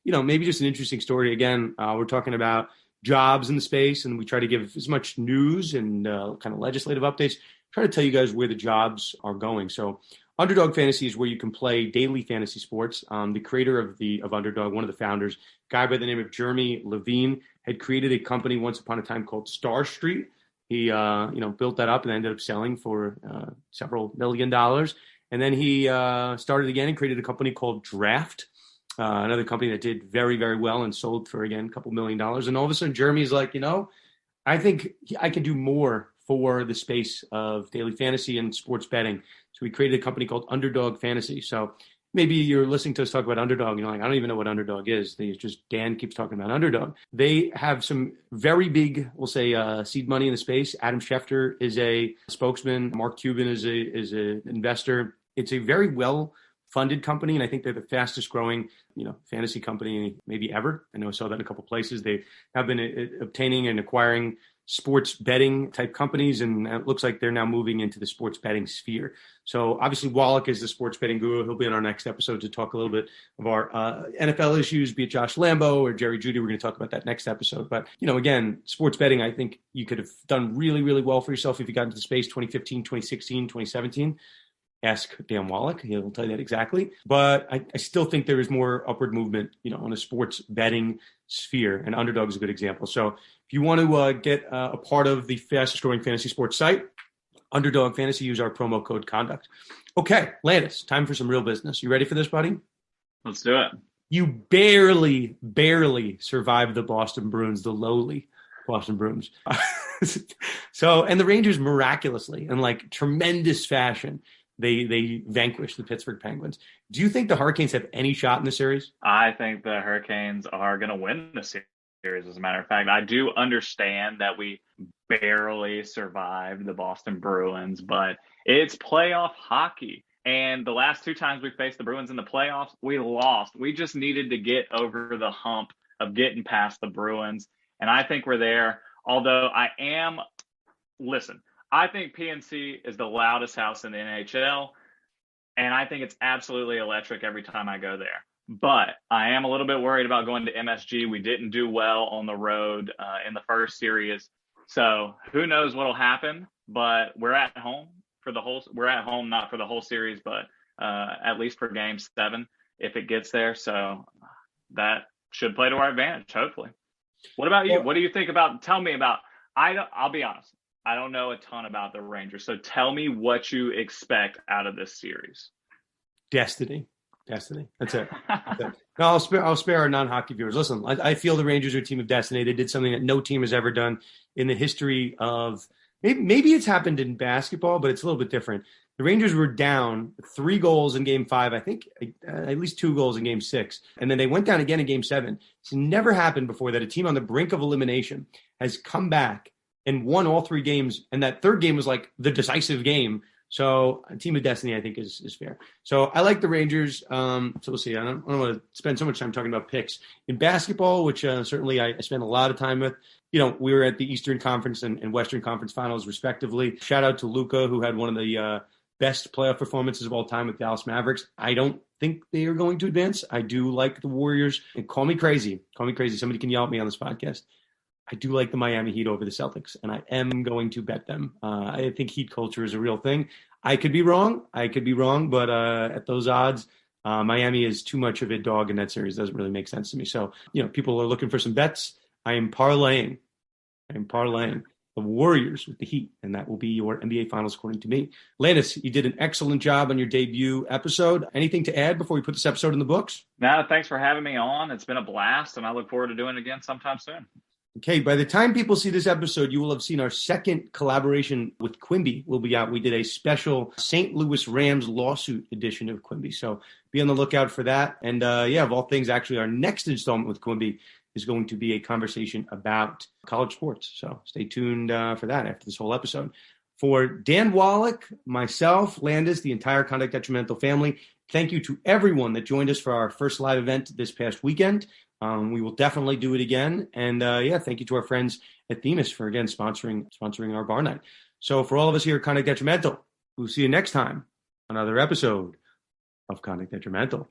maybe just an interesting story. Again, we're talking about jobs in the space, and we try to give as much news and kind of legislative updates, try to tell you guys where the jobs are going. So Underdog Fantasy is where you can play daily fantasy sports. The creator of Underdog, one of the founders, a guy by the name of Jeremy Levine, had created a company once upon a time called Star Street. He, built that up and ended up selling for several $1 million. And then he started again and created a company called Draft, another company that did very, very well and sold for, again, a couple $1 million. And all of a sudden, Jeremy's like, I think I can do more for the space of daily fantasy and sports betting. So we created a company called Underdog Fantasy. So maybe you're listening to us talk about Underdog and you're like, I don't even know what Underdog is. Dan keeps talking about Underdog. They have some very big, we'll say, seed money in the space. Adam Schefter is a spokesman. Mark Cuban is an investor. It's a very well-funded company, and I think they're the fastest growing, fantasy company maybe ever. I know I saw that in a couple of places. They have been obtaining and acquiring sports betting type companies, and it looks like they're now moving into the sports betting sphere. So obviously Wallach is the sports betting guru. He'll be in our next episode to talk a little bit of our NFL issues, be it Josh Lambo or Jerry Jeudy. We're going to talk about that next episode. But, again, sports betting, I think you could have done really, really well for yourself if you got into the space 2015, 2016, 2017. Ask Dan Wallach. He'll tell you that exactly. But I still think there is more upward movement, on a sports betting sphere, and Underdog is a good example. So if you want to get a part of the fastest growing fantasy sports site, Underdog Fantasy, use our promo code CONDUCT. Okay, Landis, time for some real business. You ready for this, buddy? Let's do it. You barely survived the Boston Bruins, the lowly Boston Bruins. So, and the Rangers miraculously, in like tremendous fashion, they vanquished the Pittsburgh Penguins. Do you think the Hurricanes have any shot in the series? I think the Hurricanes are going to win the series, as a matter of fact. I do understand that we barely survived the Boston Bruins, but it's playoff hockey. And the last two times we faced the Bruins in the playoffs, we lost. We just needed to get over the hump of getting past the Bruins. And I think we're there. Although I think PNC is the loudest house in the NHL, and I think it's absolutely electric every time I go there. But I am a little bit worried about going to MSG. We didn't do well on the road in the first series, so who knows what'll happen? But we're at home We're at home, not for the whole series, but at least for Game 7 if it gets there. So that should play to our advantage, hopefully. What about you? Well, what do you think about? Tell me about. I'll be honest. I don't know a ton about the Rangers, so tell me what you expect out of this series. Destiny. That's it. No, I'll spare our non-hockey viewers. Listen, I feel the Rangers are a team of destiny. They did something that no team has ever done in the history of. Maybe it's happened in basketball, but it's a little bit different. The Rangers were down 3 goals in Game 5, I think at least 2 goals in Game 6, and then they went down again in Game 7. It's never happened before that a team on the brink of elimination has come back and won all 3 games, and that third game was like the decisive game So a team of destiny, I think, is fair. So I like the Rangers. So we'll see. I don't want to spend so much time talking about picks. In basketball, which certainly I spend a lot of time with, we were at the Eastern Conference and Western Conference finals, respectively. Shout out to Luka, who had one of the best playoff performances of all time with Dallas Mavericks. I don't think they are going to advance. I do like the Warriors. And call me crazy. Somebody can yell at me on this podcast. I do like the Miami Heat over the Celtics, and I am going to bet them. I think Heat culture is a real thing. I could be wrong, but at those odds, Miami is too much of a dog in that series. It doesn't really make sense to me. So, people are looking for some bets. I am parlaying the Warriors with the Heat, and that will be your NBA Finals according to me. Landis, you did an excellent job on your debut episode. Anything to add before we put this episode in the books? No, thanks for having me on. It's been a blast, and I look forward to doing it again sometime soon. Okay, by the time people see this episode, you will have seen our second collaboration with Quimby will be out. We did a special St. Louis Rams lawsuit edition of Quimby. So be on the lookout for that. And of all things, actually, our next installment with Quimby is going to be a conversation about college sports. So stay tuned for that after this whole episode. For Dan Wallach, myself, Landis, the entire Conduct Detrimental family, thank you to everyone that joined us for our first live event this past weekend. We will definitely do it again. And thank you to our friends at Themis for, again, sponsoring our bar night. So for all of us here at Conduct Detrimental, we'll see you next time on another episode of Conduct Detrimental.